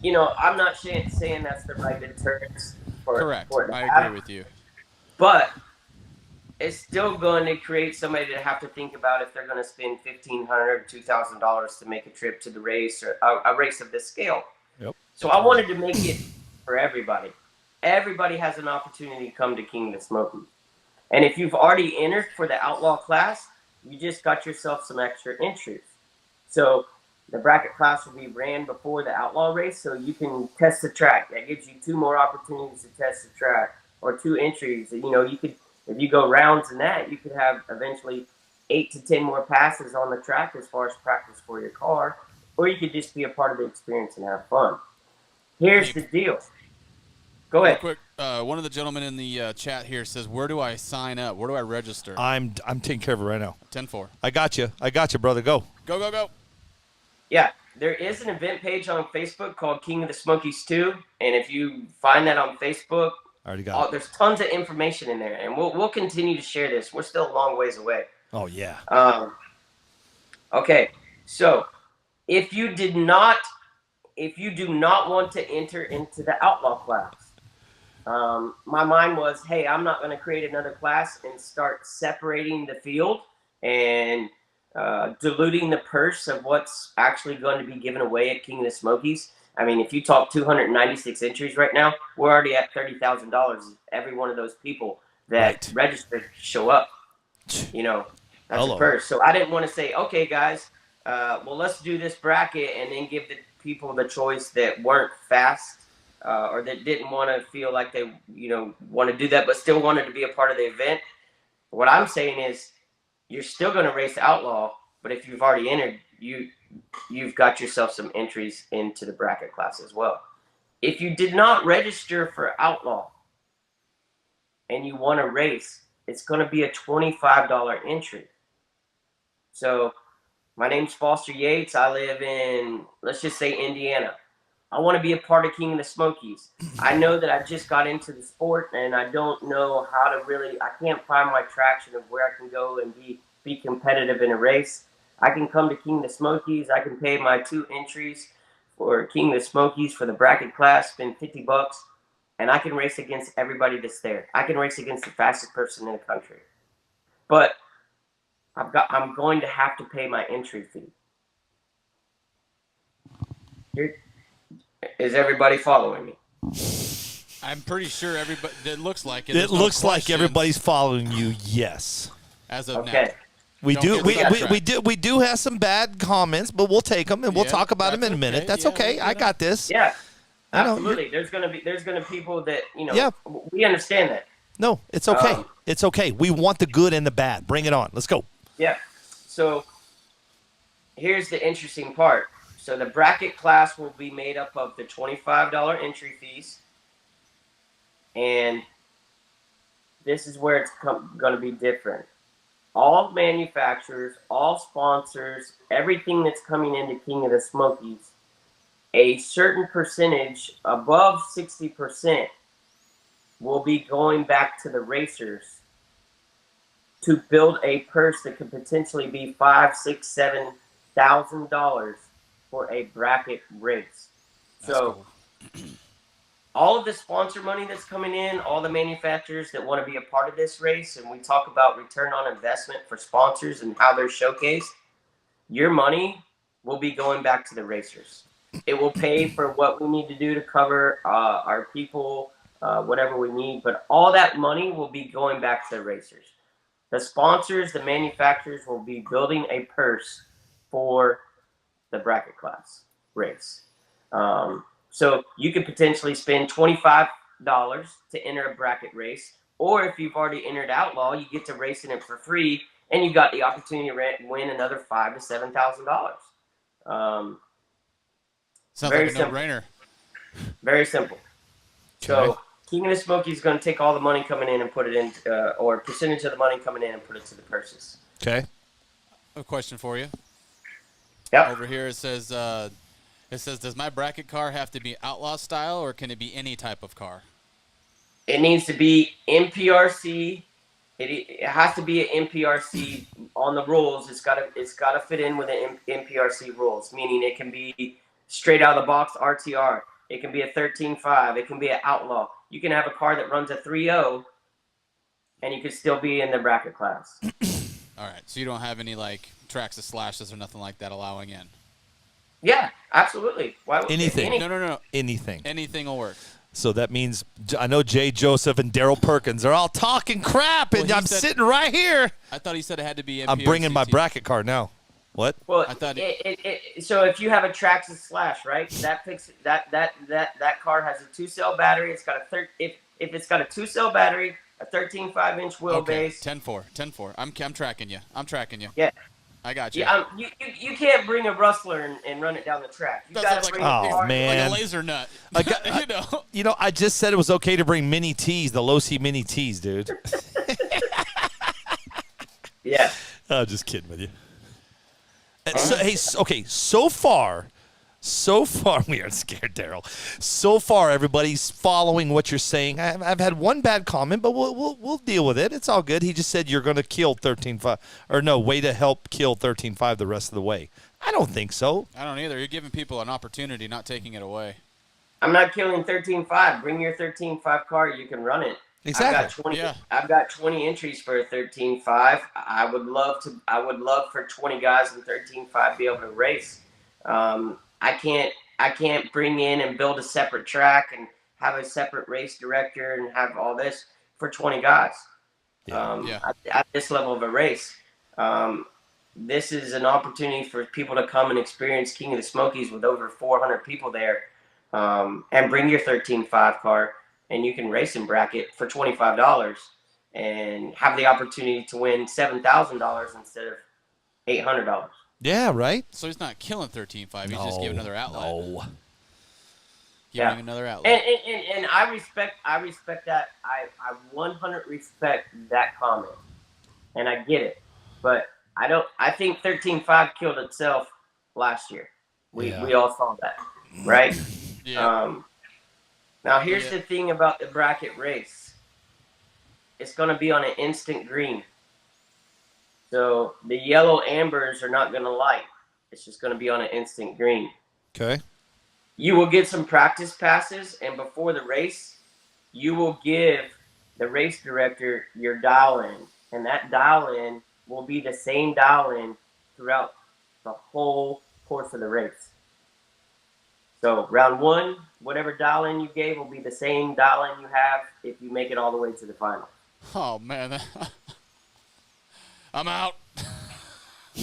I'm not saying that's the right deterrence Correct. for it to I happen, agree with you. but it's still going to create somebody to have to think about if they're going to spend $1,500 or $2,000 to make a trip to the race or a race of this scale. Yep. So I wanted to make it for everybody. Everybody has an opportunity to come to King of the Smokies. And if you've already entered for the Outlaw class, you just got yourself some extra entries. So the bracket class will be ran before the Outlaw race, so you can test the track. That gives you 2 more opportunities to test the track, or 2 entries. You could, if you go rounds in that, you could have eventually 8 to 10 more passes on the track as far as practice for your car, or you could just be a part of the experience and have fun. Here's the deal. Go ahead. Real quick, one of the gentlemen in the chat here says, where do I sign up? Where do I register? I'm taking care of it right now. 10-4. I got you, brother. Go. Go. Yeah, there is an event page on Facebook called King of the Smokies 2, and if you find that on Facebook, I already got it. there's tons of information in there, and we'll continue to share this. We're still a long ways away. Oh yeah. Okay, so if you do not want to enter into the Outlaw class, my mind was, hey, I'm not going to create another class and start separating the field and diluting the purse of what's actually going to be given away at King of the Smokies. I mean, if you talk 296 entries right now, we're already at $30,000. Every one of those people that registered show up. That's a purse. So I didn't want to say, okay, guys, well, let's do this bracket and then give the people the choice that weren't fast or that didn't want to feel like they, want to do that, but still wanted to be a part of the event. What I'm saying is, you're still going to race Outlaw, but if you've already entered, you've got yourself some entries into the bracket class as well. If you did not register for Outlaw and you want to race, it's going to be a $25 entry. So my name's Foster Yates. I live in, let's just say, Indiana. I want to be a part of King of the Smokies. I know that I just got into the sport and I don't know how to I can't find my traction of where I can go and be competitive in a race. I can come to King of the Smokies. I can pay my 2 entries for King of the Smokies for the bracket class, spend $50, and I can race against everybody that's there. I can race against the fastest person in the country. But I'm going to have to pay my entry fee. Is everybody following me? I'm pretty sure everybody. It looks like it. It looks like everybody's following you. Yes. As of now. Okay. We Don't do. get sidetracked. We do have some bad comments, but we'll take them and we'll talk about them in a minute. That's okay. I got this. Yeah. I know. Absolutely. There's gonna be people that Yeah. We understand that. No, it's okay. It's okay. We want the good and the bad. Bring it on. Let's go. Yeah. So here's the interesting part. So the bracket class will be made up of the $25 entry fees, and this is where it's going to be different. All manufacturers, all sponsors, everything that's coming into King of the Smokies, a certain percentage, above 60%, will be going back to the racers to build a purse that could potentially be $5,000, $6,000, $7,000 for a bracket race. That's So cool. all of the sponsor money that's coming in, all the manufacturers that want to be a part of this race, and we talk about return on investment for sponsors and how they're showcased, your money will be going back to the racers. It will pay for what we need to do to cover our people, whatever we need, but all that money will be going back to the racers. The sponsors, the manufacturers will be building a purse for the bracket class race. So you could potentially spend $25 to enter a bracket race, or if you've already entered Outlaw, you get to race in it for free, and you got the opportunity to win another $5,000 to $7,000. Sounds very like a simple. no-brainer. Very simple. Okay. So King of the Smokies is going to take all the money coming in and put it in, or a percentage of the money coming in and put it to the purses. Okay. A question for you. Yep. Over here it says, does my bracket car have to be Outlaw style, or can it be any type of car? It needs to be NPRC. It has to be an NPRC on the rules. It's got to fit in with the NPRC rules, meaning it can be straight out of the box RTR. It can be a 13.5. It can be an Outlaw. You can have a car that runs a 3.0, and you could still be in the bracket class. All right, so you don't have any like tracks of slashes or nothing like that allowing in? Yeah, absolutely. Why would Anything. No. Anything. Anything will work. So that means I know Jay Joseph and Daryl Perkins are all talking crap, and Well, I'm sitting right here. I thought he said it had to be I'm bringing my NPRCTV. bracket car now. What? Well, I thought so if you have a Traxxas Slash, right? That picks that car has a 2-cell battery. It's got a if it's got a 2-cell battery, a 13.5-inch wheelbase. 10-4. I'm tracking you. Yeah. I got you. Yeah, you can't bring a rustler and run it down the track. You That gotta sounds like bring Oh, car. man. like a laser nut. I got- You know, I just said it was okay to bring mini T's, the low C mini T's, dude. Yeah. I'm just kidding with you. So, hey, okay, so far, we are scared, Daryl. So far, everybody's following what you're saying. I've had one bad comment, but we'll deal with it. It's all good. He just said you're going to kill 13.5, or no, way to help kill 13.5 the rest of the way. I don't think so. I don't either. You're giving people an opportunity, not taking it away. I'm not killing 13.5. Bring your 13.5 car. You can run it. Exactly. I've got 20 entries for a 13.5. I would love for 20 guys in 13.5 be able to race. I can't bring in and build a separate track and have a separate race director and have all this for 20 guys. At this level of a race. This is an opportunity for people to come and experience King of the Smokies with over 400 people there, and bring your 13.5 car, and you can race in bracket for $25 and have the opportunity to win $7,000 instead of $800. Yeah, right? So he's not killing 13.5. He's just giving another outlet. No. Giving him another outlet. And I respect that. I 100 respect that comment, and I get it. But I think 13.5 killed itself last year. We all saw that, right? Yeah. Now here's the thing about the bracket race. It's going to be on an instant green. So the yellow ambers are not going to light. It's just going to be on an instant green. Okay. You will get some practice passes, and before the race, you will give the race director your dial-in, and that dial-in will be the same dial-in throughout the whole course of the race. So round 1, whatever dial-in you gave will be the same dial-in you have if you make it all the way to the final. Oh, man. I'm out.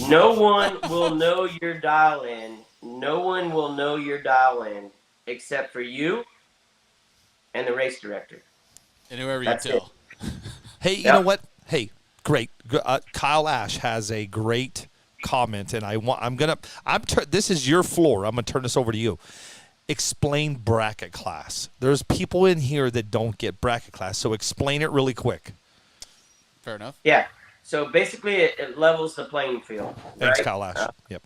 No one will know your dial-in. No one will know your dial-in except for you and the race director. And whoever That's you tell. Hey, you know what? Hey, great. Kyle Ash has a great comment, and this is your floor. I'm gonna turn this over to you. Explain bracket class. There's people in here that don't get bracket class, so explain it really quick. Fair enough. Yeah. So basically, it levels the playing field. Thanks, right? Kyle Ash. Yep.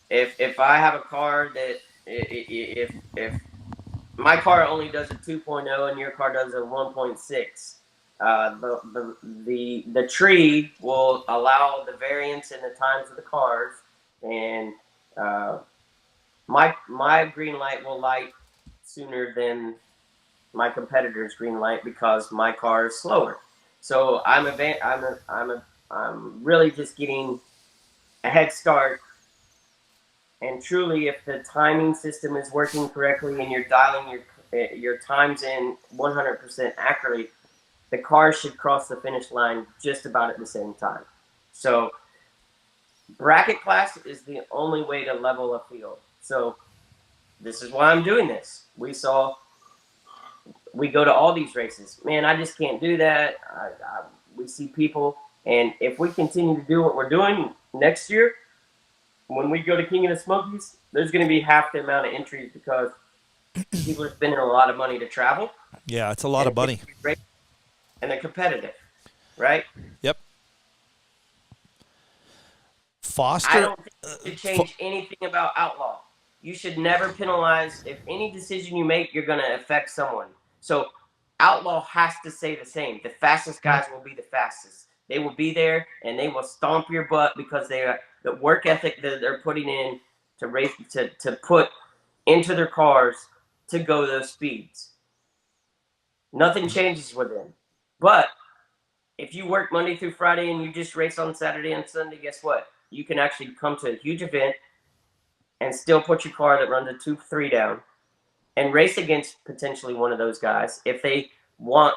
If I have a car that if my car only does a 2.0 and your car does a 1.6, the tree will allow the variance in the times of the cars, and Uh, my green light will light sooner than my competitor's green light because my car is slower. So I'm really just getting a head start. And truly, if the timing system is working correctly and you're dialing your times in 100% accurately, the car should cross the finish line just about at the same time. So bracket class is the only way to level a field. So this is why I'm doing this. We go to all these races. Man, I just can't do that. We see people, and if we continue to do what we're doing next year, when we go to King of the Smokies, there's going to be half the amount of entries because people are spending a lot of money to travel. Yeah, it's a lot of money. And they're competitive, right? Yep. Foster. I don't think you should change anything about Outlaw. You should never penalize. If any decision you make, you're going to affect someone. So Outlaw has to say the same. The fastest guys will be the fastest. They will be there, and they will stomp your butt because the work ethic that they're putting in to race to put into their cars to go those speeds. Nothing changes with them. But if you work Monday through Friday and you just race on Saturday and Sunday, guess what? You can actually come to a huge event and still put your car that runs a 2-3 down and race against potentially one of those guys if they want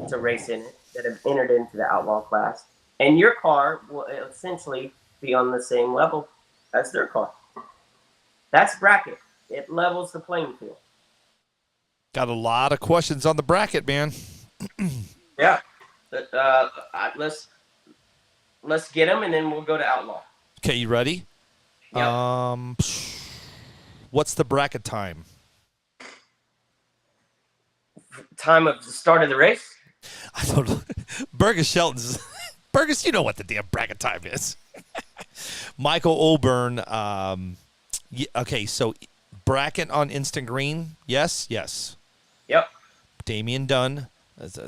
to race in it that have entered into the Outlaw class. And your car will essentially be on the same level as their car. That's bracket. It levels the playing field. Got a lot of questions on the bracket, man. Yeah. Let's get them, and then we'll go to Outlaw. Okay, you ready? Yep. What's the bracket time? Time of the start of the race? I don't know. Burgess Shelton's. Burgess, you know what the damn bracket time is. Michael Olburn. Okay, so bracket on Instant Green. Yes. Yep. Damian Dunn.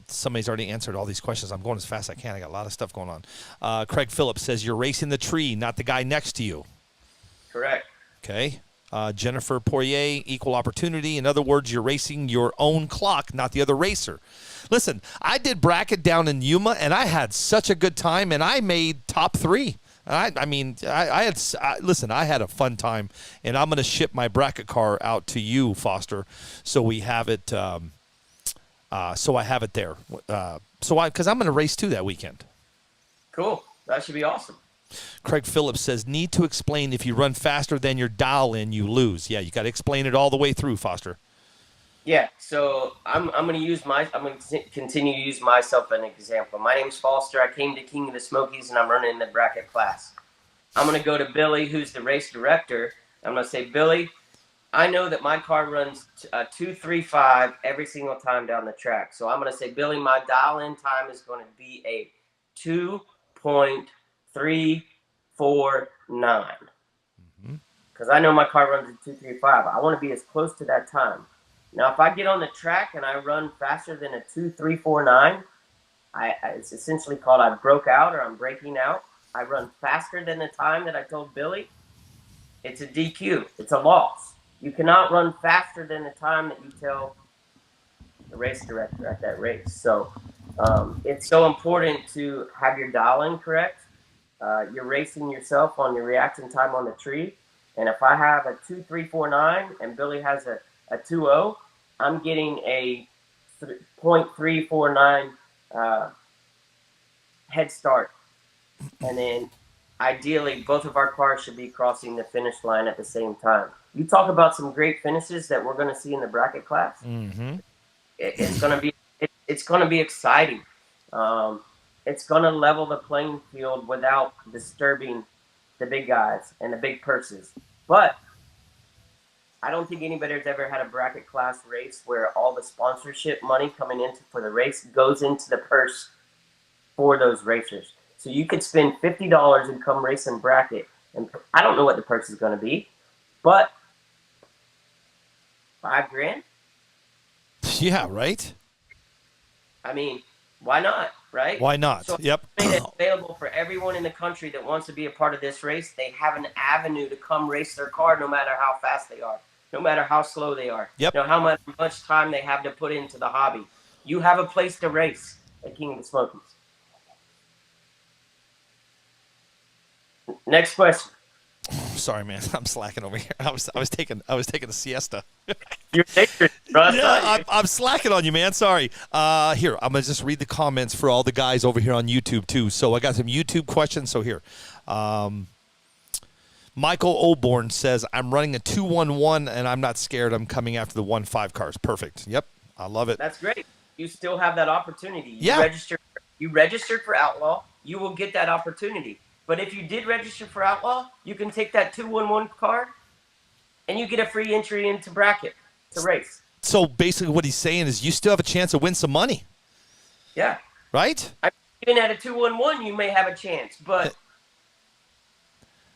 Somebody's already answered all these questions. I'm going as fast as I can. I got a lot of stuff going on. Craig Phillips says you're racing the tree, not the guy next to you. Correct. Okay. Jennifer Poirier, equal opportunity. In other words, you're racing your own clock, not the other racer. Listen, I did bracket down in Yuma, and I had such a good time, and I made top 3. I had a fun time, and I'm going to ship my bracket car out to you, Foster, so we have it. So I have it there. Because I'm going to race too that weekend. Cool. That should be awesome. Craig Phillips says, need to explain if you run faster than your dial in, you lose. Yeah, you got to explain it all the way through, Foster. Yeah, so I'm going to continue to use myself as an example. My name's Foster. I came to King of the Smokies, and I'm running the bracket class. I'm going to go to Billy, who's the race director. I'm going to say, Billy, I know that my car runs a 2.35 every single time down the track. So I'm going to say, Billy, my dial-in time is going to be a 2.349. Because I know my car runs a 2.35. I want to be as close to that time. Now, if I get on the track and I run faster than a 2.349, it's essentially called I broke out or I'm breaking out. I run faster than the time that I told Billy. It's a DQ. It's a loss. You cannot run faster than the time that you tell the race director at that race. So it's so important to have your dial-in correct. You're racing yourself on your reaction time on the tree. And if I have a 2.349 and Billy has a 2.0, I'm getting a 0.349 head start. And then ideally, both of our cars should be crossing the finish line at the same time. You talk about some great finishes that we're going to see in the bracket class. Mm-hmm. It's going to be exciting. It's going to level the playing field without disturbing the big guys and the big purses. But I don't think anybody has ever had a bracket class race where all the sponsorship money coming in for the race goes into the purse for those racers. So you could spend $50 and come race in bracket. And I don't know what the purse is going to be, but $5,000? Yeah, right? I mean, why not? right? Why not? So Yep. I made it available for everyone in the country that wants to be a part of this race. They have an avenue to come race their car, no matter how fast they are, no matter how slow they are, Yep. no how much time they have to put into the hobby. You have a place to race at King of the Smokies. Next question. Sorry, man. I'm slacking over here. I was taking a siesta. You're dangerous, Russ. Yeah, I'm slacking on you, man. Sorry. Here, I'm gonna just read the comments for all the guys over here on YouTube too. So I got some YouTube questions. So here, Michael Oborn says, "I'm running a 211 and I'm not scared. I'm coming after the 1.5 cars." Perfect. Yep, I love it. That's great. You still have that opportunity. Yeah. You registered for Outlaw. You will get that opportunity. But if you did register for Outlaw, you can take that 211 car, and you get a free entry into bracket to race. So basically, what he's saying is, you still have a chance to win some money. Yeah. Right. Even at a 211, you may have a chance, but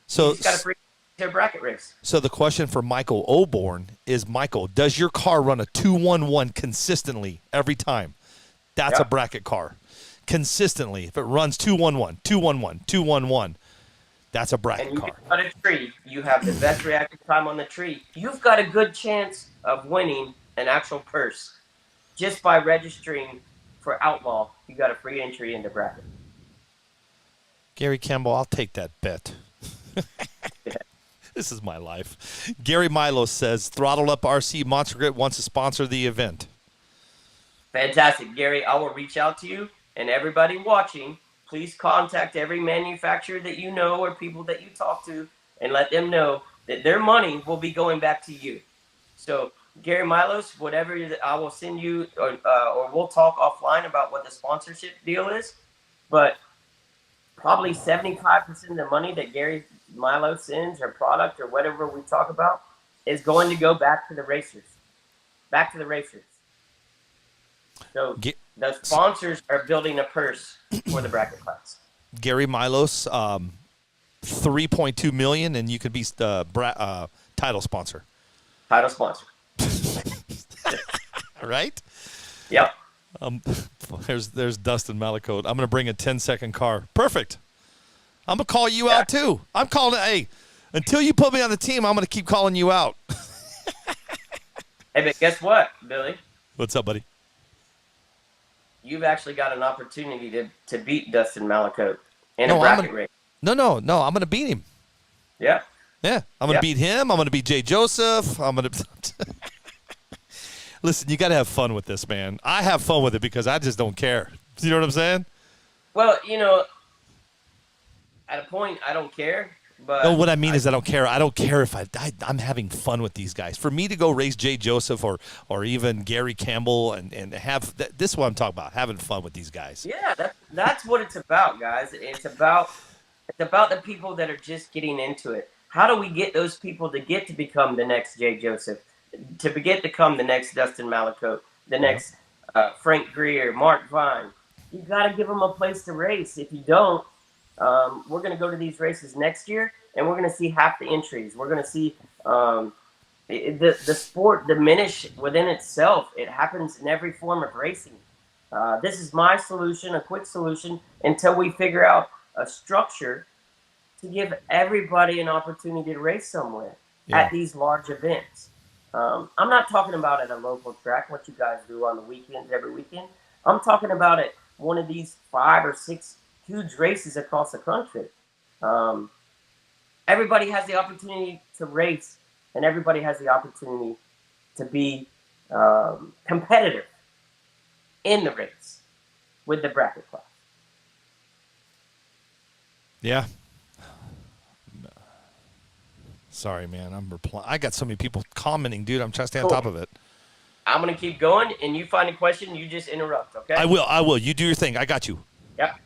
so you just got a free to a bracket race. So the question for Michael Oborn is, Michael, does your car run a 211 consistently every time? That's a bracket car. Consistently, if it runs 211, 211, 211, that's a bracket and car. You got a tree. You have the best reactive time on the tree. You've got a good chance of winning an actual purse just by registering for Outlaw. You got a free entry into bracket. Gary Campbell, I'll take that bet. This is my life. Gary Milo says, Throttled Up RC Monster Grit wants to sponsor the event. Fantastic. Gary, I will reach out to you. And everybody watching, please contact every manufacturer that you know or people that you talk to and let them know that their money will be going back to you. So, Gary Milos, whatever I will send you, or we'll talk offline about what the sponsorship deal is. But probably 75% of the money that Gary Milo sends, or product, or whatever we talk about, is going to go back to the racers. Back to the racers. So the sponsors are building a purse for the bracket class. Gary Milos, $3.2 million, and you could be the title sponsor. Title sponsor. Right? Yep. There's Dustin Malakote. I'm gonna bring a 10-second car. Perfect. I'm gonna call you out too. I'm calling it. Hey, until you put me on the team, I'm gonna keep calling you out. Hey, but guess what, Billy? What's up, buddy? You've actually got an opportunity to beat Dustin Malakote in a bracket race. No. I'm going to beat him. Yeah. Yeah. I'm going to beat him. I'm going to beat Jay Joseph. I'm going to. Listen, you got to have fun with this, man. I have fun with it because I just don't care. You know what I'm saying? Well, at a point, I don't care. But no, what I mean is I don't care. I don't care if I'm having fun with these guys. For me to go race Jay Joseph or even Gary Campbell and have this is what I'm talking about, having fun with these guys. Yeah, that's what it's about, guys. It's about the people that are just getting into it. How do we get those people to get to become the next Jay Joseph, to get to become the next Dustin Malakote, the next Frank Greer, Mark Vine? You got to give them a place to race. If you don't, we're going to go to these races next year, and we're going to see half the entries. We're going to see the sport diminish within itself. It happens in every form of racing. This is my solution, a quick solution, until we figure out a structure to give everybody an opportunity to race somewhere at these large events. I'm not talking about at a local track, what you guys do on the weekends, every weekend. I'm talking about at one of these 5 or 6 huge races across the country. Everybody has the opportunity to race, and everybody has the opportunity to be competitive in the race with the bracket class. Yeah. Sorry, man. I got so many people commenting, dude. I'm trying to stay on top of it. I'm going to keep going, and you find a question, you just interrupt, okay? I will. You do your thing. I got you. Yep.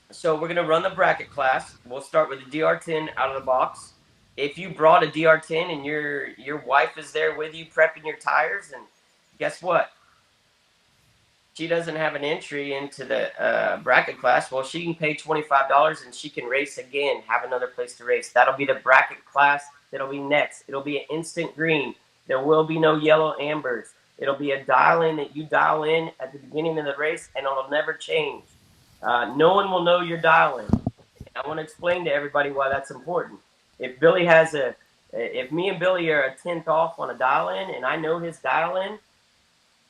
So we're going to run the bracket class. We'll start with the DR10 out of the box. If you brought a DR10 and your wife is there with you prepping your tires, and guess what? She doesn't have an entry into the bracket class. Well, she can pay $25 and she can race again, have another place to race. That'll be the bracket class that'll be next. It'll be an instant green. There will be no yellow ambers. It'll be a dial-in that you dial in at the beginning of the race, and it'll never change. No one will know your dial-in. I want to explain to everybody why that's important. If Billy has if me and Billy are a tenth off on a dial-in, and I know his dial-in,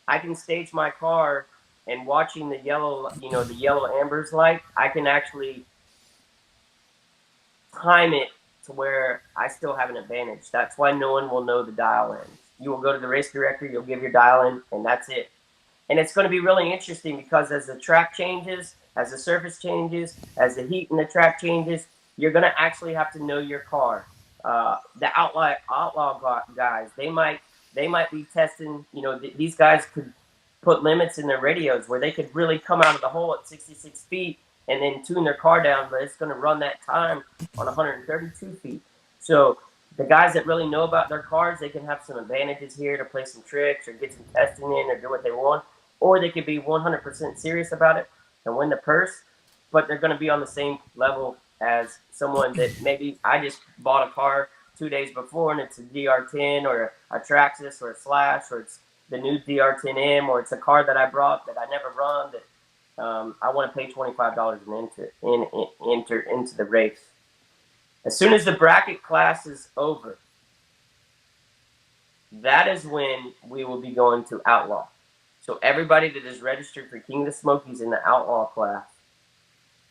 I can stage my car, and watching the yellow, the yellow ambers light, I can actually time it to where I still have an advantage. That's why no one will know the dial-in. You will go to the race director, you'll give your dial-in, and that's it. And it's going to be really interesting because as the track changes, as the surface changes, as the heat in the track changes, you're going to actually have to know your car. The outlaw guys, they might be testing. These guys could put limits in their radios where they could really come out of the hole at 66 feet and then tune their car down, but it's going to run that time on 132 feet. So the guys that really know about their cars, they can have some advantages here to play some tricks or get some testing in or do what they want. Or they could be 100% serious about it and win the purse, but they're going to be on the same level as someone that maybe I just bought a car 2 days before and it's a DR10 or a Traxxas or a Slash or it's the new DR10M or it's a car that I brought that I never run that I want to pay $25 and enter into the race. As soon as the bracket class is over, that is when we will be going to Outlaw. So everybody that is registered for King of the Smokies in the Outlaw class,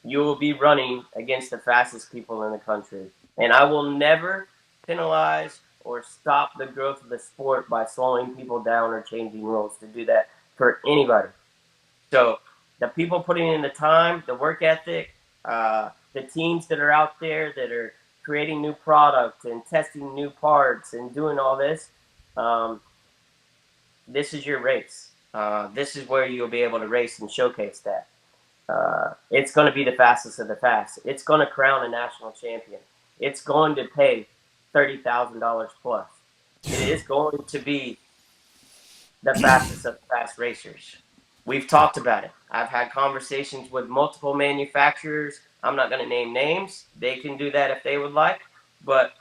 you will be running against the fastest people in the country. And I will never penalize or stop the growth of the sport by slowing people down or changing rules to do that for anybody. So the people putting in the time, the work ethic, the teams that are out there that are creating new product and testing new parts and doing all this, this is your race. This is where you'll be able to race and showcase that. It's going to be the fastest of the fast. It's going to crown a national champion. It's going to pay $30,000 plus. It is going to be the fastest of the fast racers. We've talked about it. I've had conversations with multiple manufacturers. I'm not going to name names. They can do that if they would like. But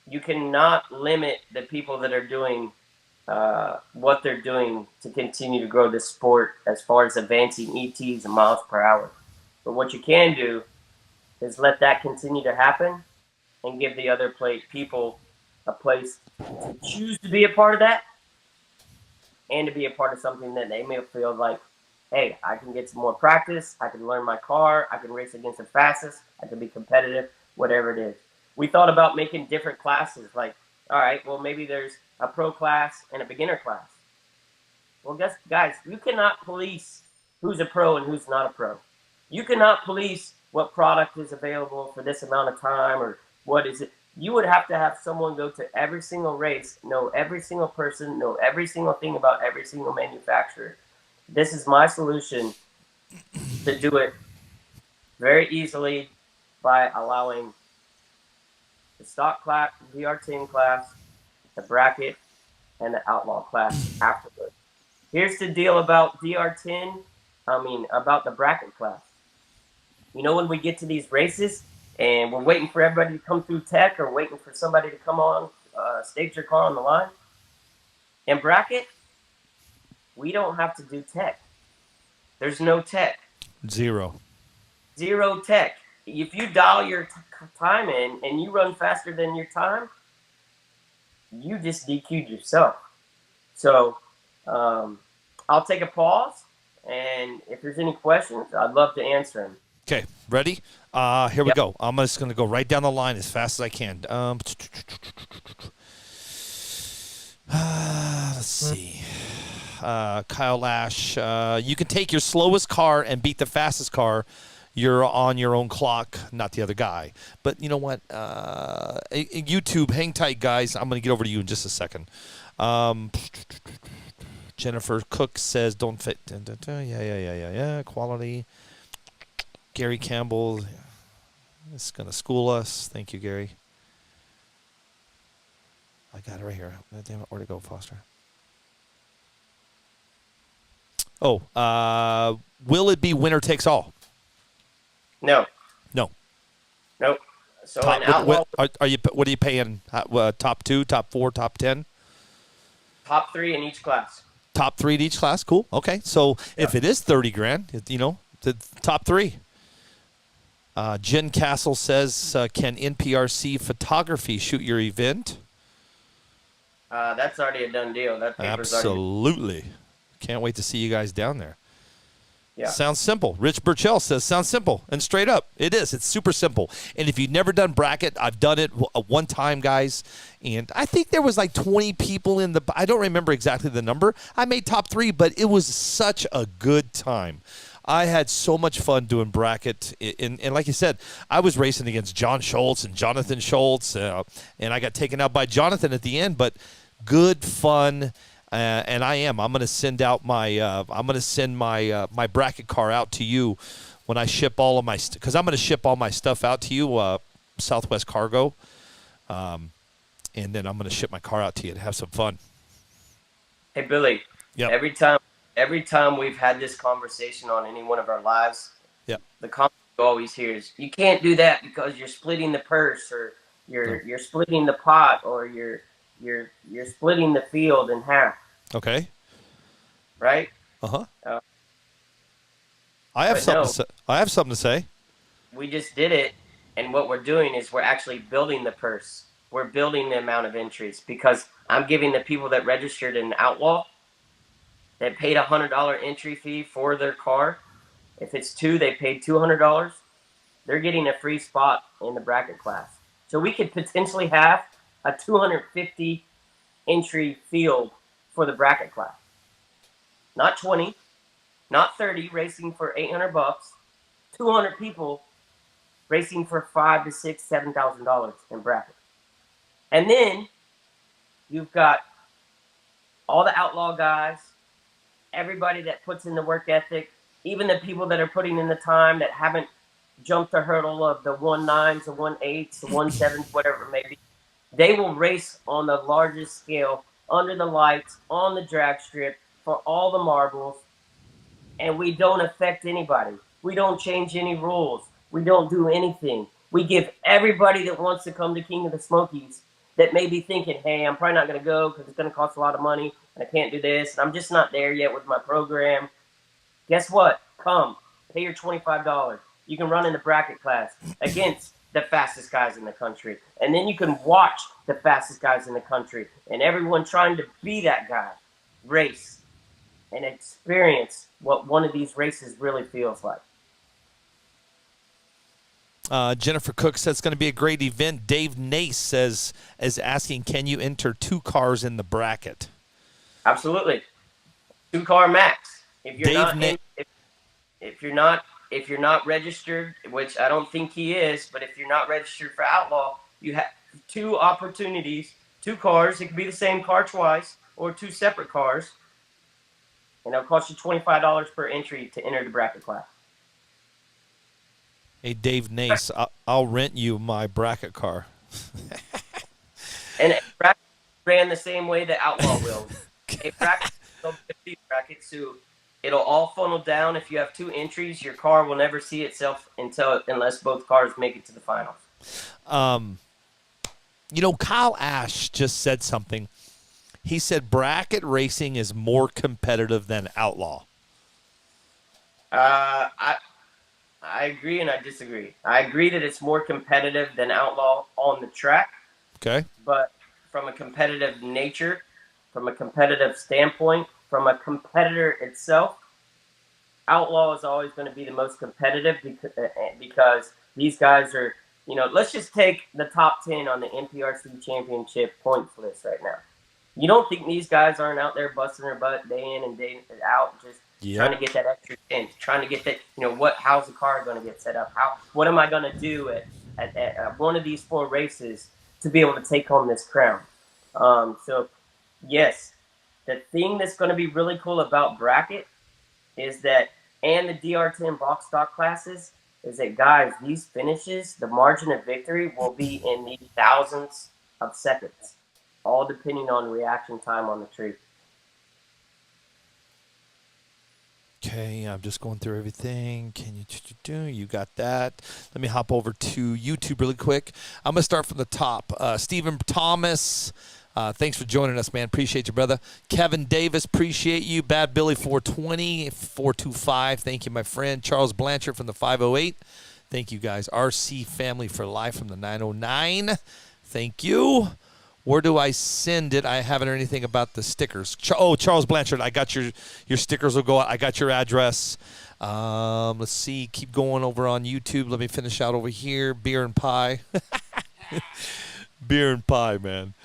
you cannot limit the people that are doing what they're doing to continue to grow this sport as far as advancing ETs and miles per hour. But what you can do is let that continue to happen and give the other people a place to choose to be a part of that and to be a part of something that they may feel like, hey, I can get some more practice, I can learn my car, I can race against the fastest, I can be competitive, whatever it is. We thought about making different classes, like, all right, well, maybe there's a pro class and a beginner class. Well, guys, you cannot police who's a pro and who's not a pro. You cannot police what product is available for this amount of time or what is it. You would have to have someone go to every single race, know every single person, know every single thing about every single manufacturer. This is my solution to do it very easily by allowing the stock class, DR10 class, the bracket, and the outlaw class afterwards. Here's the deal about about the bracket class. When we get to these races and we're waiting for everybody to come through tech or waiting for somebody to come on, stage their car on the line. In bracket, we don't have to do tech. There's no tech. Zero Tech. If you dial your time in and you run faster than your time, you just DQ'd yourself. So I'll take a pause, and if there's any questions, I'd love to answer them. Okay, ready? Here we go. I'm just going to go right down the line as fast as I can. Let's see. Kyle Lash, you can take your slowest car and beat the fastest car. You're on your own clock, not the other guy. But you know what? YouTube, hang tight, guys. I'm going to get over to you in just a second. Jennifer Cook says, don't fit. Yeah. Quality. Gary Campbell is going to school us. Thank you, Gary. I got it right here. Damn it, where'd it go, Foster? Oh, will it be winner takes all? No. No. Nope. So top, an outlaw. What are you paying? Top 2, top 4, top 10? Top 3 in each class. Top 3 in each class. Cool. Okay. So if it is $30,000, the top 3. Jen Castle says, can NPRC Photography shoot your event? That's already a done deal. That paper's already. Absolutely. Can't wait to see you guys down there. Yeah. Sounds simple. Rich Burchell says, sounds simple and straight up. It is. It's super simple. And if you've never done bracket, I've done it one time, guys. And I think there was like 20 people in the – I don't remember exactly the number. I made top 3, but it was such a good time. I had so much fun doing bracket. And like you said, I was racing against John Schultz and Jonathan Schultz. And I got taken out by Jonathan at the end. But good fun. And I'm going to send out my my bracket car out to you when I ship all of my because I'm going to ship all my stuff out to you, Southwest Cargo, and then I'm going to ship my car out to you and have some fun. Hey Billy. Yeah. Every time we've had this conversation on any one of our lives, the comment you always hear is, "You can't do that because you're splitting the purse, or you're splitting the pot, or you're splitting the field in half." Okay. Right? Uh-huh. I have something to say. We just did it, and what we're doing is we're actually building the purse. We're building the amount of entries, because I'm giving the people that registered in Outlaw, that paid a $100 entry fee for their car. If it's 2, they paid $200. They're getting a free spot in the bracket class. So we could potentially have a 250 entry field for the bracket class. Not 20, not 30 racing for $800, 200 people racing for $5,000 to $6,000, $7,000 in bracket. And then you've got all the Outlaw guys, everybody that puts in the work ethic, even the people that are putting in the time that haven't jumped the hurdle of the 1.9s, the 1.8s, the 1.7s, whatever it may be. They will race on the largest scale, under the lights, on the drag strip, for all the marbles, and we don't affect anybody. We don't change any rules. We don't do anything. We give everybody that wants to come to King of the Smokies, that may be thinking, hey, I'm probably not going to go because it's going to cost a lot of money, and I can't do this, and I'm just not there yet with my program. Guess what? Come. Pay your $25. You can run in the bracket class against the fastest guys in the country. And then you can watch the fastest guys in the country and everyone trying to be that guy race and experience what one of these races really feels like. Jennifer Cook says it's going to be a great event. Dave Nace is asking, can you enter 2 cars in the bracket? Absolutely. 2-car max. If you're not registered, which I don't think he is, but if you're not registered for Outlaw, you have 2 opportunities, 2 cars. It could be the same car twice, or 2 separate cars, and it'll cost you $25 per entry to enter the bracket class. Hey, Dave Nace, I'll rent you my bracket car. And bracket ran the same way that Outlaw will. A bracket will be a bracket, so it'll all funnel down. If you have 2 entries, your car will never see itself unless both cars make it to the finals. Kyle Ash just said something. He said bracket racing is more competitive than Outlaw. I agree and I disagree. I agree that it's more competitive than Outlaw on the track. Okay. But from a competitive nature, from a competitive standpoint, from a competitor itself, Outlaw is always going to be the most competitive because these guys are, let's just take the top 10 on the NPRC championship points list right now. You don't think these guys aren't out there busting their butt day in and day out, just trying to get that extra 10, trying to get that, how's the car going to get set up? What am I going to do at one of these 4 races to be able to take home this crown? So, yes, the thing that's going to be really cool about bracket is that, and the DR10 box stock classes, is that, guys, these finishes, the margin of victory will be in the thousands of seconds, all depending on reaction time on the tree. Okay, I'm just going through everything. You got that. Let me hop over to YouTube really quick. I'm going to start from the top. Stephen Thomas, Thanks for joining us, man. Appreciate you, brother. Kevin Davis, appreciate you. Bad Billy 420, 425. Thank you, my friend. Charles Blanchard from the 508. Thank you, guys. RC Family for Life from the 909. Thank you. Where do I send it? I haven't heard anything about the stickers. Charles Blanchard, I got your stickers will go out. I got your address. Let's see. Keep going over on YouTube. Let me finish out over here. Beer and pie. Beer and pie, man.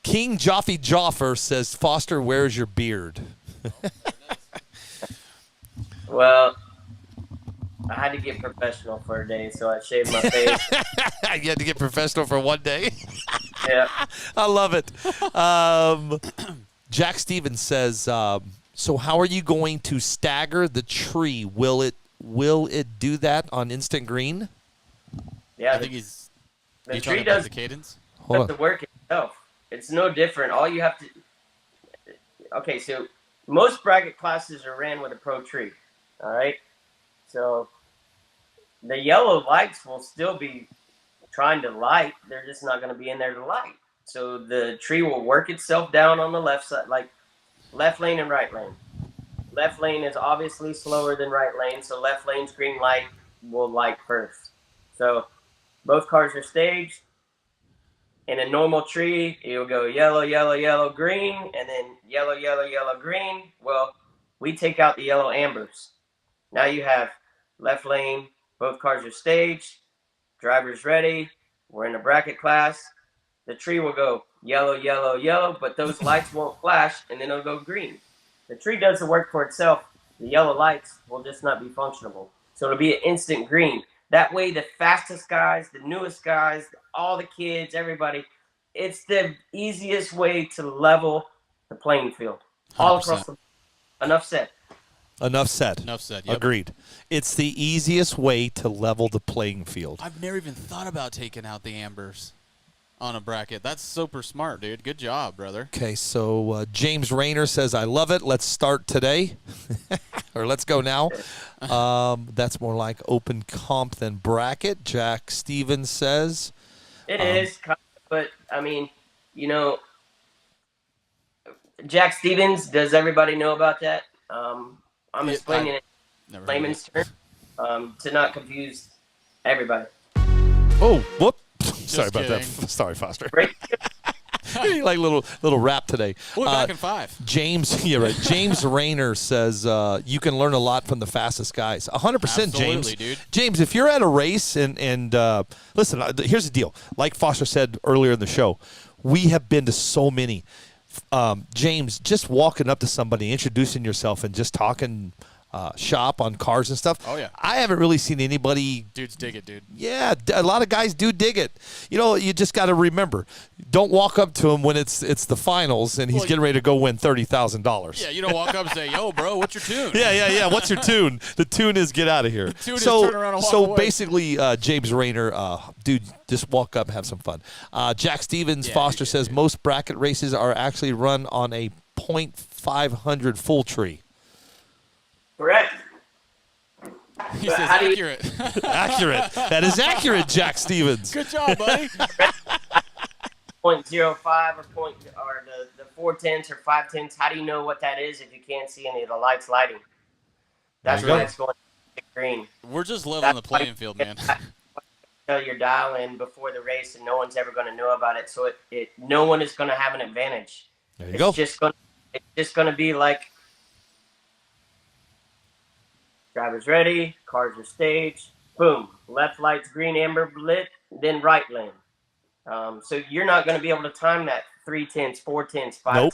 King Joffe Joffer says, Foster, where's your beard? Well, I had to get professional for a day, so I shaved my face. You had to get professional for one day? Yeah. I love it. Jack Stevens says, so how are you going to stagger the tree? Will it do that on instant green? Yeah, I think he's the talking tree about does the cadence. the work itself. It's no different. All you have to. Okay, so most bracket classes are ran with a pro tree. All right, so the yellow lights will still be trying to light. They're just not going to be in there to light. So the tree will work itself down on the left side, like left lane and right lane. Left lane is obviously slower than right lane, so left lane's green light will light first. So both cars are staged. In a normal tree, you'll go yellow, yellow, yellow, green, and then yellow, yellow, yellow, green. Well, we take out the yellow ambers. Now you have left lane, both cars are staged, driver's ready, we're in a bracket class. The tree will go yellow, yellow, yellow, but those lights won't flash, and then it'll go green. The tree does the work for itself. The yellow lights will just not be functionable. So it'll be an instant green. That way, the fastest guys, the newest guys, all the kids, everybody, it's the easiest way to level the playing field. All 100%. across the Enough said. Enough said. Enough said. Yep. Agreed. It's the easiest way to level the playing field. I've never even thought about taking out the ambers on a bracket. That's super smart, dude. Good job, brother. Okay, so James Rayner says, I love it. Let's start today. Or let's go now. That's more like open comp than bracket. Jack Stevens says. It is, but, I mean, you know, Jack Stevens, does everybody know about that? I'm explaining it in layman's terms to not confuse everybody. Oh, whoop. Sorry about that. Sorry, Foster. Like little rap today. We're back in 5. James, yeah, right. James Rayner says you can learn a lot from the fastest guys. 100%, Absolutely, James. dude. James, if you're at a race and listen, here's the deal. Like Foster said earlier in the show, we have been to so many. James, just walking up to somebody, introducing yourself, and just talking shop on cars and stuff. Oh, yeah. I haven't really seen anybody. Dudes dig it, dude. Yeah, a lot of guys do dig it. You know, you just got to remember, don't walk up to him when it's the finals and he's getting ready to go win $30,000. Yeah, you don't walk up and say, yo, bro, what's your tune? Yeah. What's your tune? The tune is get out of here. The tune is turn around and walk away. Basically, James Rayner, dude, just walk up and have some fun. Jack Stevens Foster says most bracket races are actually run on a .500 full tree. Correct. He says accurate. Accurate. That is accurate, Jack Stevens. Good job, buddy. 0.05 or the 4/10 or 5/10. How do you know what that is if you can't see any of the lights lighting? That's when it's going to green. We're just leveling the playing field, man. Tell your dial in before the race, and no one's ever going to know about it. So no one is going to have an advantage. There you go. It's just going to be like drivers ready, cars are staged, boom, left light's green, amber lit, then right lane. So you're not going to be able to time that 3/10, 4/10, 5/10. Nope,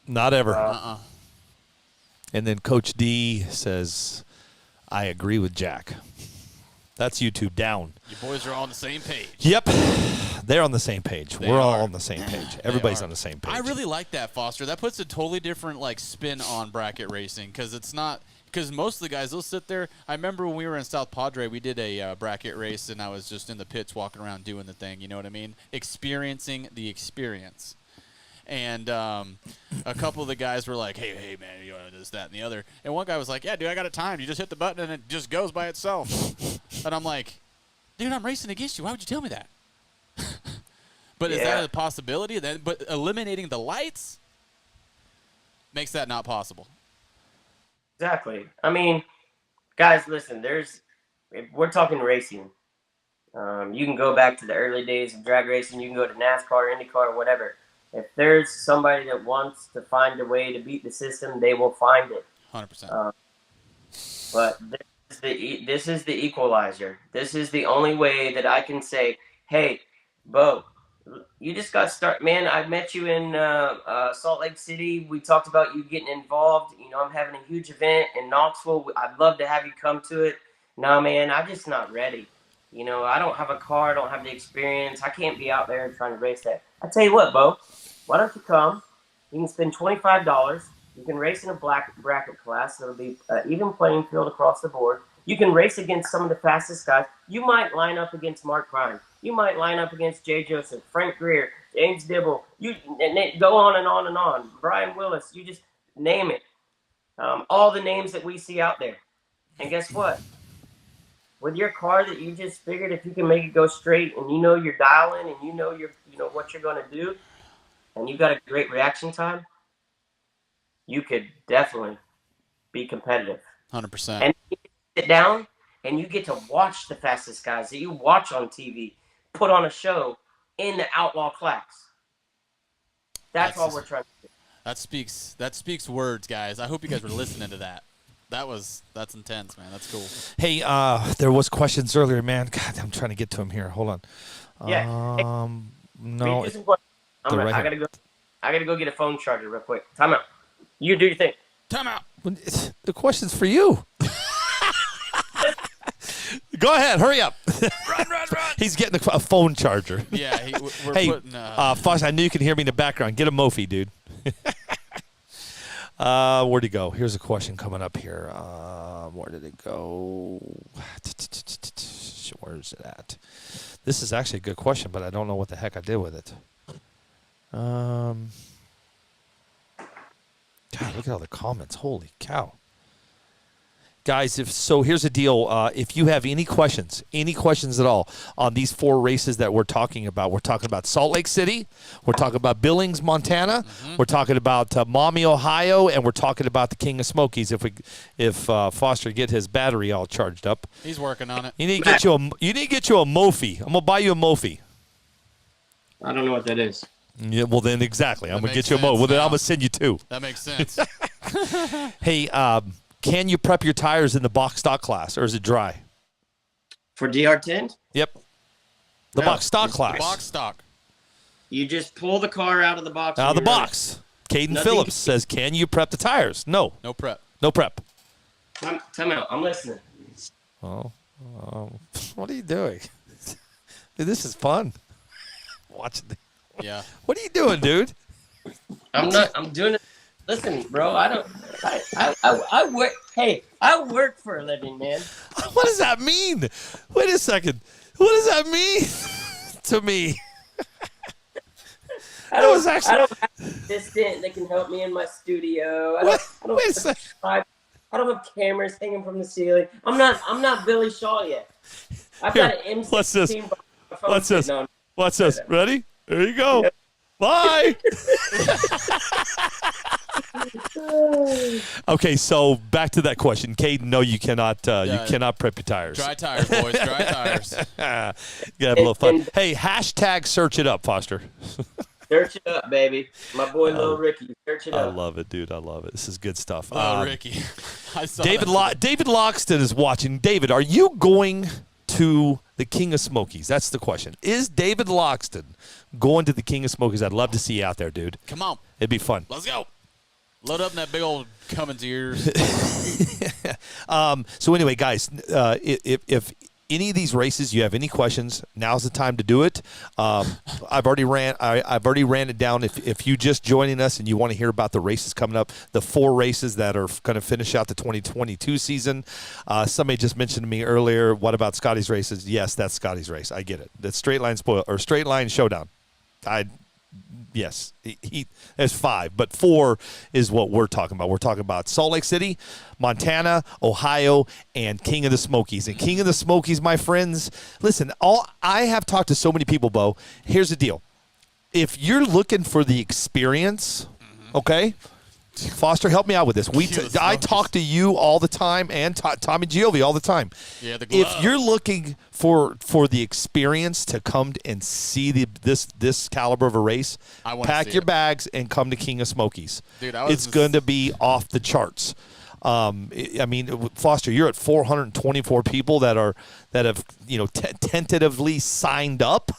not ever. And then Coach D says, I agree with Jack. That's YouTube down. You boys are all on the same page. Yep. They're on the same page. We're all on the same page. Everybody's are. on the same page. I really like that, Foster. That puts a totally different spin on bracket racing because it's not – because most of the guys, they'll sit there. I remember when we were in South Padre, we did a bracket race, and I was just in the pits walking around doing the thing, you know what I mean? Experiencing the experience. And a couple of the guys were like, hey, man, you want this, that, and the other. And one guy was like, yeah, dude, I got it timed. You just hit the button, and it just goes by itself. And I'm like, dude, I'm racing against you. Why would you tell me that? But is that a possibility? But eliminating the lights makes that not possible. Exactly. I mean, guys, listen. If we're talking racing. You can go back to the early days of drag racing. You can go to NASCAR, or IndyCar, or whatever. If there's somebody that wants to find a way to beat the system, they will find it. 100%. But this is the equalizer. This is the only way that I can say, hey, Bo, you just got started. Man, I met you in Salt Lake City. We talked about you getting involved. I'm having a huge event in Knoxville. I'd love to have you come to it. No, man, I'm just not ready. I don't have a car. I don't have the experience. I can't be out there trying to race that. I tell you what, Bo, why don't you come? You can spend $25. You can race in a black bracket class. It'll be an even playing field across the board. You can race against some of the fastest guys. You might line up against Mark Prime. You might line up against Jay Joseph, Frank Greer, James Dibble. You go on and on and on. Brian Willis. You just name it. All the names that we see out there. And guess what? With your car that you just figured, if you can make it go straight, and you're dialing, and you know what you're going to do, and you got a great reaction time, you could definitely be competitive. 100%. And you sit down and you get to watch the fastest guys that you watch on TV put on a show in the Outlaw class. That's all we're trying to do. That speaks words, guys. I hope you guys were listening to that. That's intense, man. That's cool. Hey, there was questions earlier, man. God, I'm trying to get to him here. Hold on. Yeah. No. I gotta go get a phone charger real quick. Time out. You do your thing. Time out. The question's for you. Go ahead. Hurry up. Run. He's getting a phone charger. Yeah. We're hey, putting. Foss, I knew you can hear me in the background. Get a Mophie, dude. Where'd he go? Here's a question coming up here. Where did it go? Where's it at? This is actually a good question, but I don't know what the heck I did with it. God, look at all the comments. Holy cow. Guys, here's the deal. If you have any questions at all on these 4 races that we're talking about Salt Lake City, we're talking about Billings, Montana, we're talking about Maumee, Ohio, and we're talking about the King of Smokies. If Foster get his battery all charged up, he's working on it. You need to get you a Mophie. I'm gonna buy you a Mophie. I don't know what that is. Yeah, well then exactly. I'm gonna get you a Mophie. Well then I'm gonna send you 2. That makes sense. Hey, can you prep your tires in the box stock class, or is it dry? For DR10? Yep. The box stock class. Box stock. You just pull the car out of the box. Out of the box. Caden Phillips says, can you prep the tires? No. No prep. No prep. Time out. I'm listening. Oh. What are you doing? Dude, this is fun. Watching the... Yeah. What are you doing, dude? I'm doing it. Listen, bro, I work. Hey, I work for a living, man. What does that mean? Wait a second. What does that mean to me? I don't have an assistant that can help me in my studio. I don't have cameras hanging from the ceiling. I'm not Billy Shaw yet. I've got an MC team. Watch this. Watch this. Ready? There you go. Yep. Bye. Okay, so back to that question, Caden. No, you cannot. You cannot prep your tires. Dry tires, boys. Dry tires. You gotta have a little fun. Hey, hashtag search it up, Foster. Search it up, baby. My boy, Lil Ricky. Search it up. I love it, dude. I love it. This is good stuff. Oh, Ricky. I saw David Loxton is watching. David, are you going to the King of Smokies? That's the question. Is David Loxton going to the King of Smokies? I'd love to see you out there, dude. Come on. It'd be fun. Let's go. Load up in that big old Cummins ears. So anyway, guys, if any of these races you have any questions, now's the time to do it. I've already ran it down. If you just joining us and you want to hear about the races coming up, the 4 races that are going to finish out the 2022 season. Somebody just mentioned to me earlier, what about Scotty's races? Yes, that's Scotty's race. I get it. That's straight line showdown. Yes, there's 5, but 4 is what we're talking about. We're talking about Salt Lake City, Montana, Ohio, and King of the Smokies. And King of the Smokies, my friends, listen, I have talked to so many people, Bo. Here's the deal. if you're looking for the experience, okay, Foster, help me out with this. I talk to you all the time and Tommy Giove all the time. Yeah, the glove. If you're looking for the experience to come and see this caliber of a race, pack your bags and come to King of Smokies. Dude, it's going to be off the charts. I mean, Foster, you're at 424 people that have tentatively signed up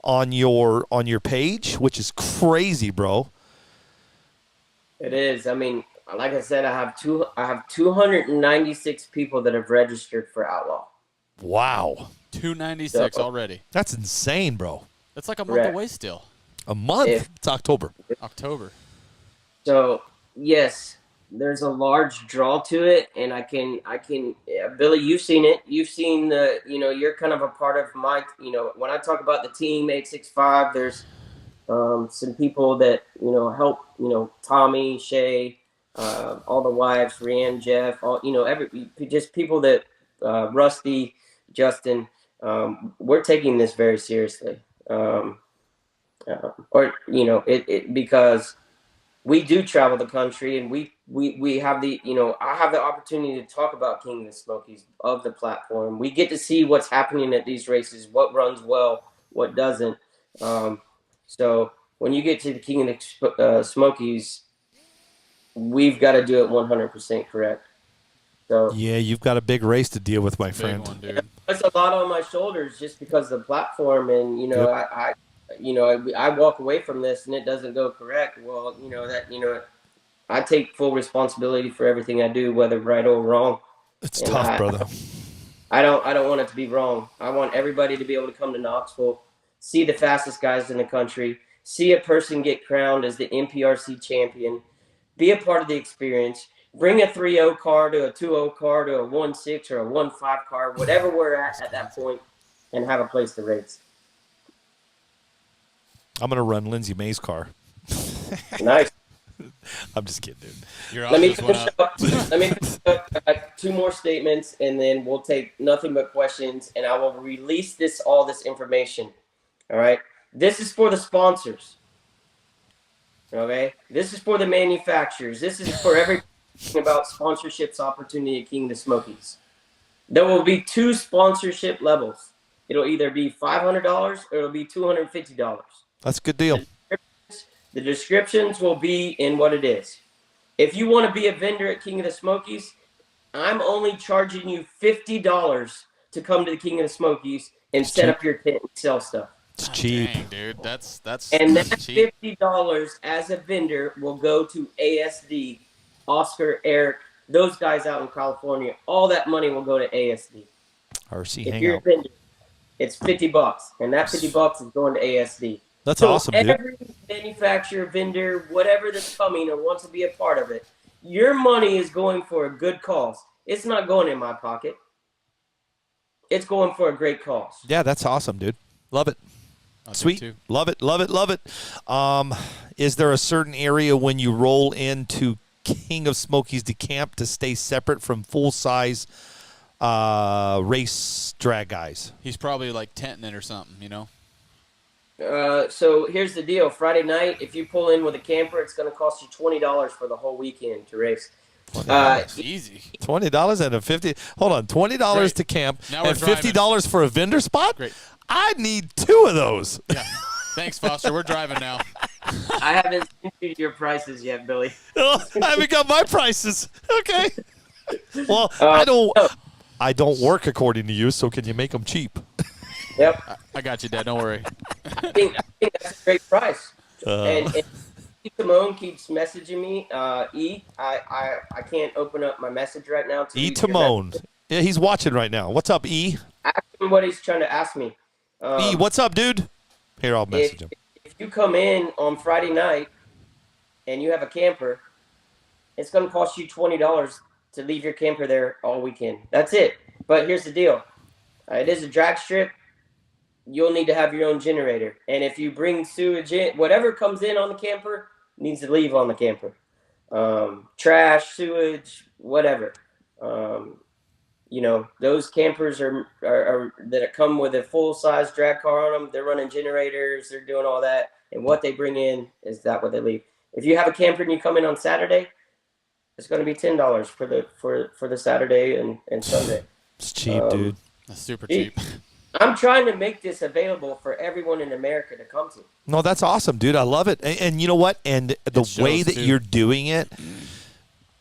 on your page, which is crazy, bro. It is. I mean, like I said, I have 296 people that have registered for Outlaw. Wow. 296 already. That's insane, bro. That's like a month away still. A month? It's October. October. So, yes, there's a large draw to it, and I can Billy, you've seen it. You've seen you're kind of a part of my, when I talk about the team 865, there's some people that, help, Tommy, Shay, all the wives, Rianne, Jeff, all, just people that, Rusty, Justin, we're taking this very seriously. Because we do travel the country, and we have the, I have the opportunity to talk about King of the Smokies of the platform. We get to see what's happening at these races, what runs well, what doesn't. So when you get to the King of the Smokies, we've got to do it 100% correct. So yeah, you've got a big race to deal with, my friend. One, dude. It's a lot on my shoulders just because of the platform, and yep. I walk away from this and it doesn't go correct. Well, I take full responsibility for everything I do, whether right or wrong. It's tough, brother. I don't want it to be wrong. I want everybody to be able to come to Knoxville, see the fastest guys in the country, see a person get crowned as the NPRC champion, be a part of the experience, bring a 3.0 car to a 2.0 car to a 1.6 or a 1.5 car, whatever we're at that point, and have a place to race. I'm going to run Lindsay May's car. Nice. I'm just kidding, dude. Let me finish up 2 more statements, and then we'll take nothing but questions, and I will release all this information. All right? This is for the sponsors. Okay? This is for the manufacturers. This is for everything about sponsorships opportunity at King of the Smokies. There will be 2 sponsorship levels. It'll either be $500 or it'll be $250. That's a good deal. The descriptions will be in what it is. If you want to be a vendor at King of the Smokies, I'm only charging you $50 to come to the King of the Smokies and set up your tent and sell stuff. It's cheap. Dang, dude. That's and that cheap. $50 as a vendor will go to ASD, Oscar, Eric, those guys out in California. All that money will go to ASD. RC if Hangout. you're a vendor, it's $50, and that $50 is going to ASD. That's so awesome, dude. Every manufacturer, vendor, whatever that's coming or wants to be a part of it, your money is going for a good cause. It's not going in my pocket. It's going for a great cause. Yeah, that's awesome, dude. Love it. Sweet. Love it, love it, love it. Is there a certain area when you roll into King of Smokies to camp to stay separate from full-size race drag guys? He's probably like tenting it or something, So here's the deal. Friday night, if you pull in with a camper, it's going to cost you $20 for the whole weekend to race. Easy. $20 and a $50. Hold on, $20 to camp and $50 for a vendor spot. Great. I need 2 of those. Yeah. Thanks, Foster. We're driving now. I haven't seen you your prices yet, Billy. I haven't got my prices. Okay. Well, I don't work according to you, so can you make them cheap? Yep. I got you, Dad. Don't worry. I think that's a great price. And Timon keeps messaging me. I can't open up my message right now. Timon. Yeah, he's watching right now. What's up, E? Ask him what he's trying to ask me. E, what's up, dude? Here, I'll message him. If you come in on Friday night and you have a camper, it's going to cost you $20 to leave your camper there all weekend. That's it. But here's the deal. It is a drag strip. You'll need to have your own generator. And if you bring sewage in, whatever comes in on the camper needs to leave on the camper. Trash, sewage, whatever. those campers are that come with a full-size drag car on them. They're running generators. They're doing all that. And what they bring in is that what they leave. If you have a camper and you come in on Saturday, it's going to be $10 for the Saturday and Sunday. It's cheap, dude. That's super cheap. I'm trying to make this available for everyone in America to come to. No, that's awesome, dude. I love it. And you know what? And the way that you're doing it,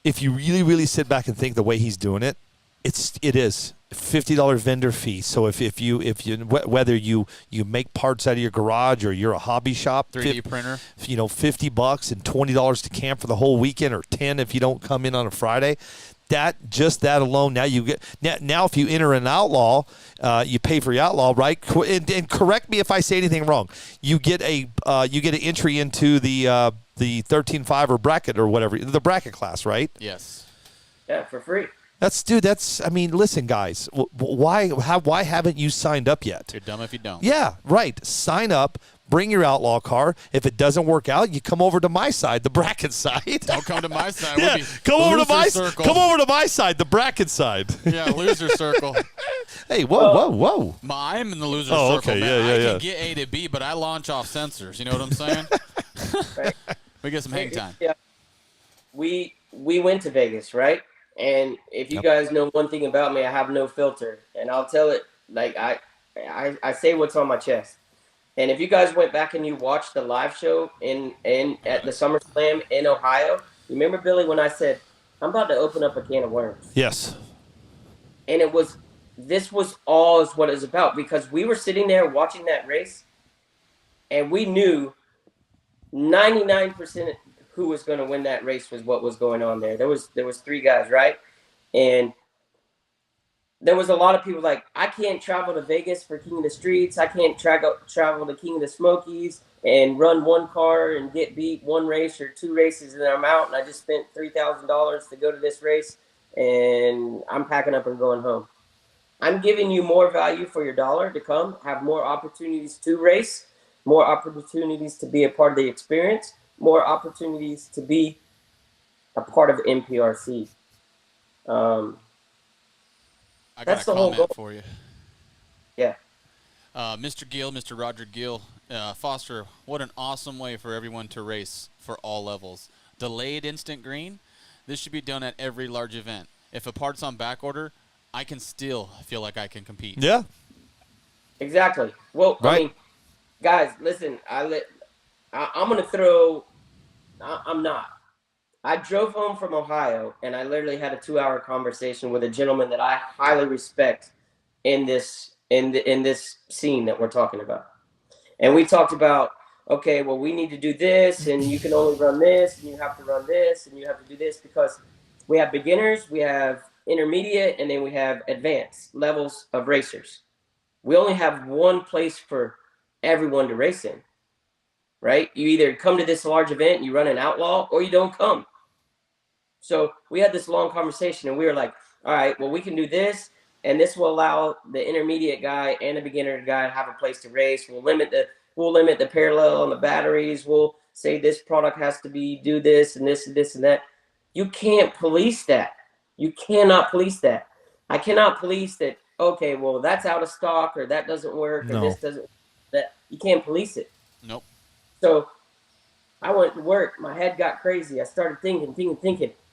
if you really, really sit back and think the way he's doing it, it is $50 vendor fee. So if you whether you make parts out of your garage or you're a hobby shop, 3D printer, $50 and $20 to camp for the whole weekend, or $10 if you don't come in on a Friday. That alone, now you get now if you enter an Outlaw, you pay for your Outlaw, right? And correct me if I say anything wrong. You get an entry into the 13.5 or bracket or whatever, the bracket class, right? Yes. Yeah, for free. I mean, listen, guys, why haven't you signed up yet? You're dumb if you don't. Yeah, right. Sign up. Bring your Outlaw car. If it doesn't work out, you come over to my side, the bracket side. Don't come to my side. Yeah, come over to my side, the bracket side. Yeah, loser circle. Hey, whoa. I'm in the loser circle. Okay, man. yeah. I can get A to B, but I launch off sensors. You know what I'm saying? Right. We get some hang time. Yeah. We went to Vegas, right? And if you guys know one thing about me, I have no filter, and I'll tell it like I say what's on my chest. And if you guys went back and you watched the live show at the SummerSlam in Ohio, you remember, Billy, when I said I'm about to open up a can of worms? Yes. And this was all is what it was about, because we were sitting there watching that race, and we knew 99% who was going to win that race was what was going on there. There was 3 guys, right? And there was a lot of people like, I can't travel to Vegas for King of the Streets. I can't travel to King of the Smokies and run one car and get beat one race or 2 races and I'm out, and I just spent $3,000 to go to this race and I'm packing up and going home. I'm giving you more value for your dollar to come, have more opportunities to race, more opportunities to be a part of the experience, more opportunities to be a part of NPRC. I got That's a the whole comment goal for you. Yeah. Mr. Roger Gill, Foster, what an awesome way for everyone to race for all levels. Delayed instant green, this should be done at every large event. If a part's on back order, I can still feel like I can compete. Yeah. Exactly. Well, right. I mean, guys, listen, I'm going to throw, I'm not. I drove home from Ohio, and I literally had a 2-hour conversation with a gentleman that I highly respect in this scene that we're talking about. And we talked about, okay, well, we need to do this, and you can only run this, and you have to run this, and you have to do this, because we have beginners, we have intermediate, and then we have advanced levels of racers. We only have one place for everyone to race in, right? You either come to this large event, you run an Outlaw, or you don't come. So we had this long conversation, and we were like, all right, well, we can do this, and this will allow the intermediate guy and the beginner guy to have a place to race. We'll limit the parallel on the batteries. We'll say this product has to do this and this and this and that. You can't police that. You cannot police that. I cannot police that, okay, well, that's out of stock, or that doesn't work, or this doesn't, that you can't police it. Nope. So I went to work. My head got crazy. I started thinking,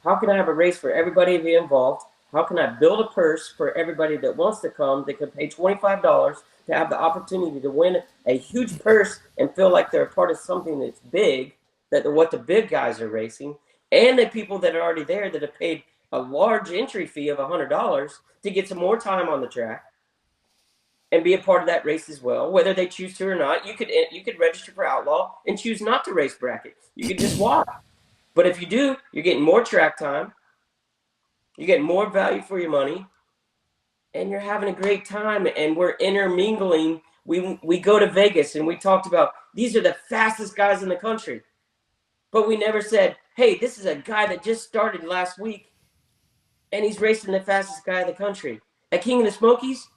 how can I have a race for everybody to be involved? How can I build a purse for everybody that wants to come, that can pay $25 to have the opportunity to win a huge purse and feel like they're a part of something that's big, what the big guys are racing, and the people that are already there that have paid a large entry fee of $100 to get some more time on the track and be a part of that race as well, whether they choose to or not. You could register for Outlaw and choose not to race bracket. You could just watch. But if you do, you're getting more track time, you're getting more value for your money, and you're having a great time. And we're intermingling. We go to Vegas, and we talked about these are the fastest guys in the country. But we never said, hey, this is a guy that just started last week, and he's racing the fastest guy in the country. At King of the Smokies,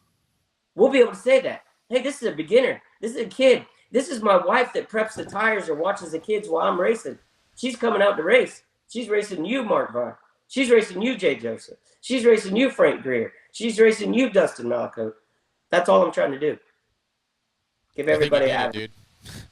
we'll be able to say that. Hey, this is a beginner. This is a kid. This is my wife that preps the tires or watches the kids while I'm racing. She's coming out to race. She's racing you, Mark Vaughn. She's racing you, Jay Joseph. She's racing you, Frank Greer. She's racing you, Dustin Malco. That's all I'm trying to do. Give everybody a hat, dude.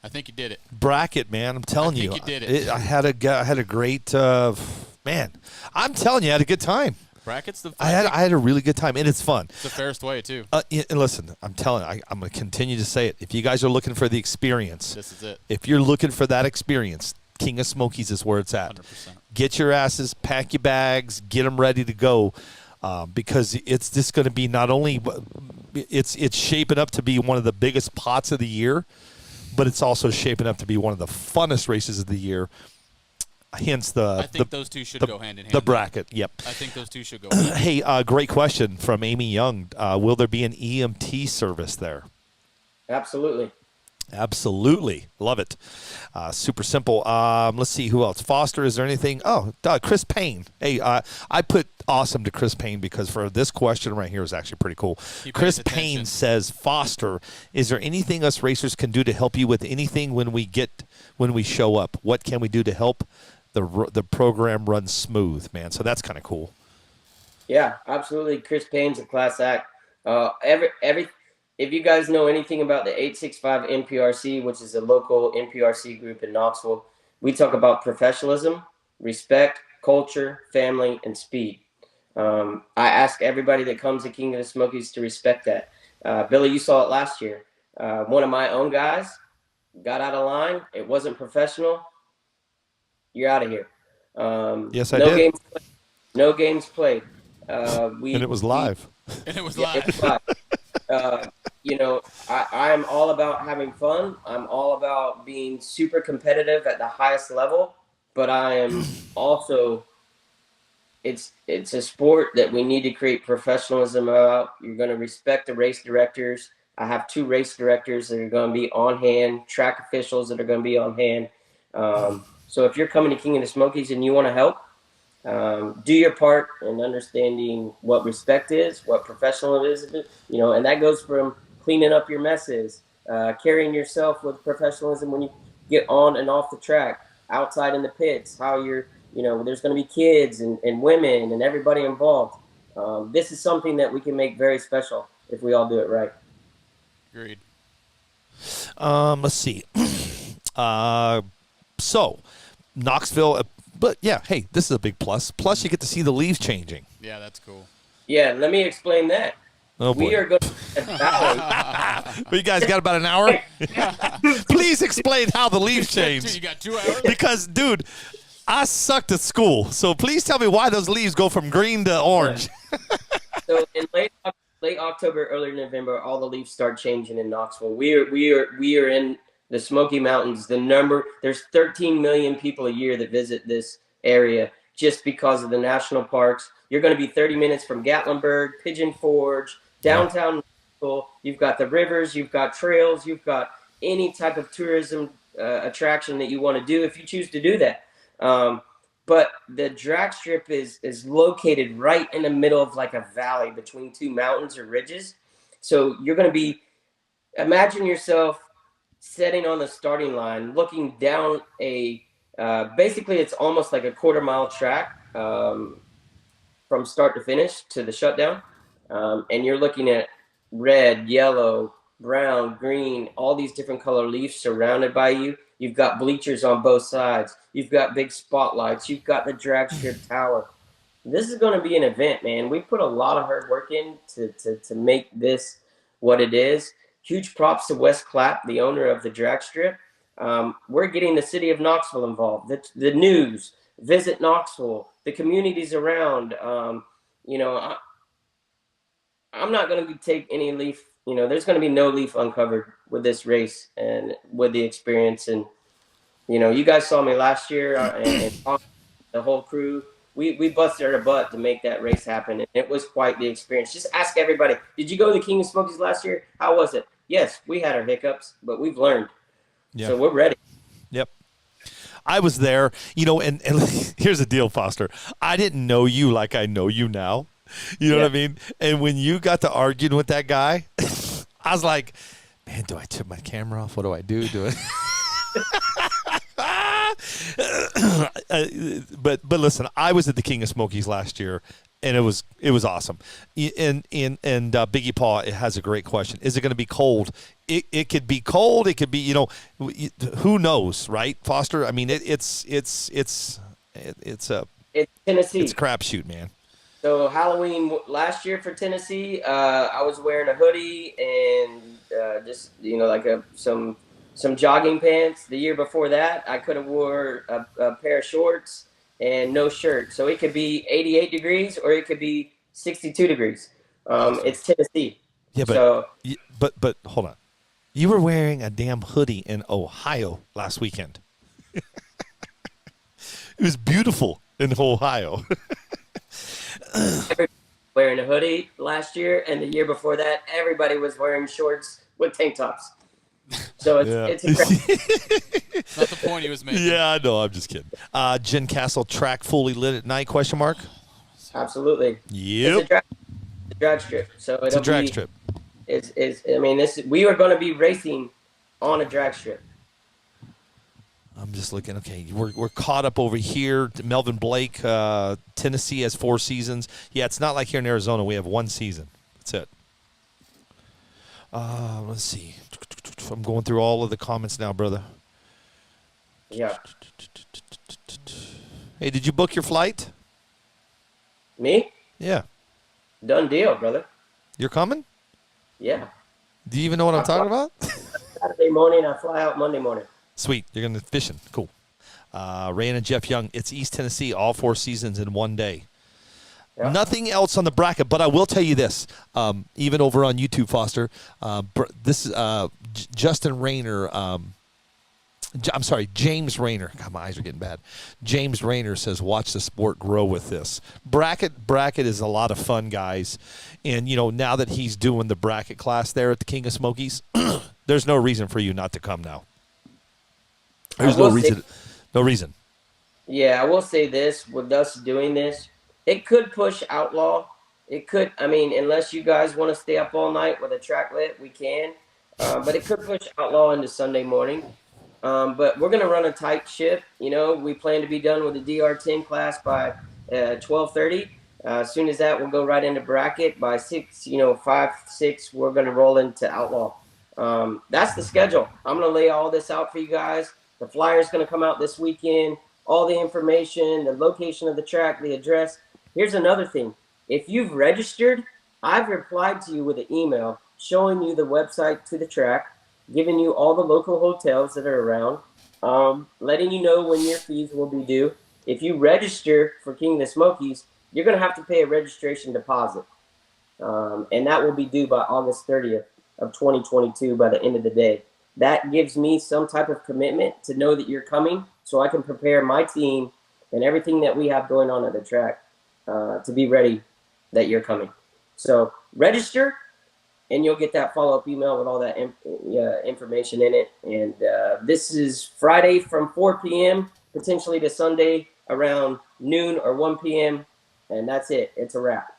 I think you did it. Bracket, man. I'm telling you. You did it. I had a great man. I'm telling you, I had a good time. Brackets the I had a really good time, and it's fun. It's the fairest way too. And listen, I'm telling you, I'm going to continue to say it. If you guys are looking for the experience, this is it. If you're looking for that experience, King of Smokies is where it's at. 100%. Get your asses, pack your bags, get them ready to go, because it's just going to be not only it's shaping up to be one of the biggest pots of the year, but it's also shaping up to be one of the funnest races of the year. Hence I think those two should go hand in hand. The bracket, yep. I think those two should go hand in hand. Hey, great question from Amy Young. Will there be an EMT service there? Absolutely. Absolutely. Love it. Super simple. Let's see who else. Foster, is there anything? Oh, Chris Payne. Hey, I put awesome to Chris Payne because for this question right here is actually pretty cool. Chris Payne says, Foster, is there anything us racers can do to help you with anything when we show up? What can we do to help the program run smooth, man? So that's kind of cool. Yeah, absolutely. Chris Payne's a class act. If you guys know anything about the 865 NPRC, which is a local NPRC group in Knoxville, we talk about professionalism, respect, culture, family, and speed. I ask everybody that comes to King of the Smokies to respect that. Billy, you saw it last year. One of my own guys got out of line. It wasn't professional. You're out of here. Yes, I did. No games played. And it was live. It was live. I am all about having fun. I'm all about being super competitive at the highest level, but I am also, it's a sport that we need to create professionalism about. You're going to respect the race directors. I have 2 race directors that are going to be on hand, track officials that are going to be on hand. So if you're coming to King of the Smokies and you want to help, do your part in understanding what respect is, what professionalism is, and that goes from cleaning up your messes, carrying yourself with professionalism when you get on and off the track, outside in the pits, how there's going to be kids and women and everybody involved. This is something that we can make very special if we all do it right. Agreed. Let's see. So, Knoxville, but yeah, hey, this is a big plus. Plus, you get to see the leaves changing. Yeah, that's cool. Yeah, let me explain that. Oh, boy. We are going to Valley. You guys got about an hour? Please explain how the leaves change. Dude, you got 2 hours? Because, dude, I sucked at school. So please tell me why those leaves go from green to orange. So in late October, early November, all the leaves start changing in Knoxville. We are in the Smoky Mountains. There's 13 million people a year that visit this area just because of the national parks. You're going to be 30 minutes from Gatlinburg, Pigeon Forge, downtown Knoxville. You've got the rivers, you've got trails, you've got any type of tourism attraction that you want to do if you choose to do that. But the drag strip is located right in the middle of like a valley between 2 mountains or ridges. So you're going to be, imagine yourself sitting on the starting line, looking down basically it's almost like a quarter-mile track from start to finish to the shutdown. And you're looking at red, yellow, brown, green, all these different color leaves surrounded by you. You've got bleachers on both sides. You've got big spotlights. You've got the drag strip tower. This is going to be an event, man. We put a lot of hard work in to make this what it is. Huge props to Wes Clapp, the owner of the drag strip. We're getting the city of Knoxville involved, the news, Visit Knoxville, the communities around. I'm not going to take any leaf. There's going to be no leaf uncovered with this race and with the experience. And, you guys saw me last year and the whole crew. We busted our butt to make that race happen. And it was quite the experience. Just ask everybody, did you go to the King of Smokies last year? How was it? Yes, we had our hiccups, but we've learned. Yeah. So we're ready. Yep. I was there, and here's the deal, Foster. I didn't know you like I know you now. You know what I mean? And when you got to arguing with that guy, I was like, man, do I turn my camera off? What do I do? but listen, I was at the King of Smokies last year, and it was awesome. And Biggie Paw has a great question. Is it going to be cold? It could be cold. It could be, who knows, right, Foster? I mean, it's Tennessee. It's a crapshoot, man. So Halloween last year for Tennessee, I was wearing a hoodie and just like some jogging pants. The year before that, I could have wore a pair of shorts and no shirt. So it could be 88 degrees or it could be 62 degrees. It's Tennessee. Yeah, but hold on. You were wearing a damn hoodie in Ohio last weekend. It was beautiful in Ohio. Wearing a hoodie last year, and the year before that, everybody was wearing shorts with tank tops. So it's not the point he was making. Yeah, I know. I'm just kidding. Jen Castle track fully lit at night? ? Absolutely. Yep. It's a drag strip. So it's a drag strip. We are going to be racing on a drag strip. I'm just looking. Okay, we're caught up over here. Melvin Blake, Tennessee has 4 seasons. Yeah, it's not like here in Arizona. We have 1 season. That's it. Let's see. I'm going through all of the comments now, brother. Yeah. Hey, did you book your flight? Me? Yeah. Done deal, brother. You're coming? Yeah. Do you even know what I'm talking about? Saturday morning, I fly out Monday morning. Sweet. You're going to fishing. Cool. Rayan and Jeff Young, it's East Tennessee, all 4 seasons in 1 day. Yeah. Nothing else on the bracket, but I will tell you this. Even over on YouTube, Foster, this is Justin Rayner. I'm sorry, James Rayner. God, my eyes are getting bad. James Rayner says, watch the sport grow with this. Bracket is a lot of fun, guys. And, now that he's doing the bracket class there at the King of Smokies, there's no reason for you not to come now. There's no reason. No reason. Yeah, I will say this. With us doing this, it could push Outlaw. It could, unless you guys want to stay up all night with a track lit, we can. But it could push Outlaw into Sunday morning. But we're going to run a tight ship. We plan to be done with the DR10 class by 12:30. As soon as that, we'll go right into bracket. By 6, 5, 6, we're going to roll into Outlaw. That's the schedule. I'm going to lay all this out for you guys. The flyer's going to come out this weekend. All the information, the location of the track, the address. Here's another thing. If you've registered, I've replied to you with an email showing you the website to the track, giving you all the local hotels that are around, letting you know when your fees will be due. If you register for King of the Smokies, you're going to have to pay a registration deposit. And that will be due by August 30th of 2022 by the end of the day. That gives me some type of commitment to know that you're coming so I can prepare my team and everything that we have going on at the track to be ready that you're coming. So register, and you'll get that follow-up email with all that information in it. And this is Friday from 4 p.m., potentially to Sunday around noon or 1 p.m., and that's it. It's a wrap.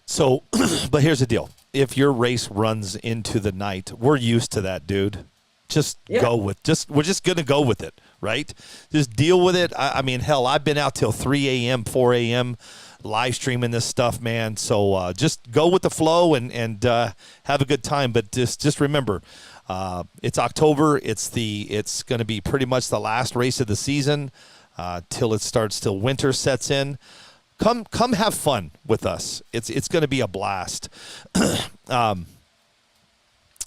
So, but here's the deal. If your race runs into the night, we're used to that, dude. We're just going to go with it, right? Just deal with it. I mean, hell, I've been out till 3 a.m., 4 a.m., live streaming this stuff, man. So just go with the flow and have a good time. But just remember, it's October. It's going to be pretty much the last race of the season till winter sets in. Come have fun with us. It's going to be a blast.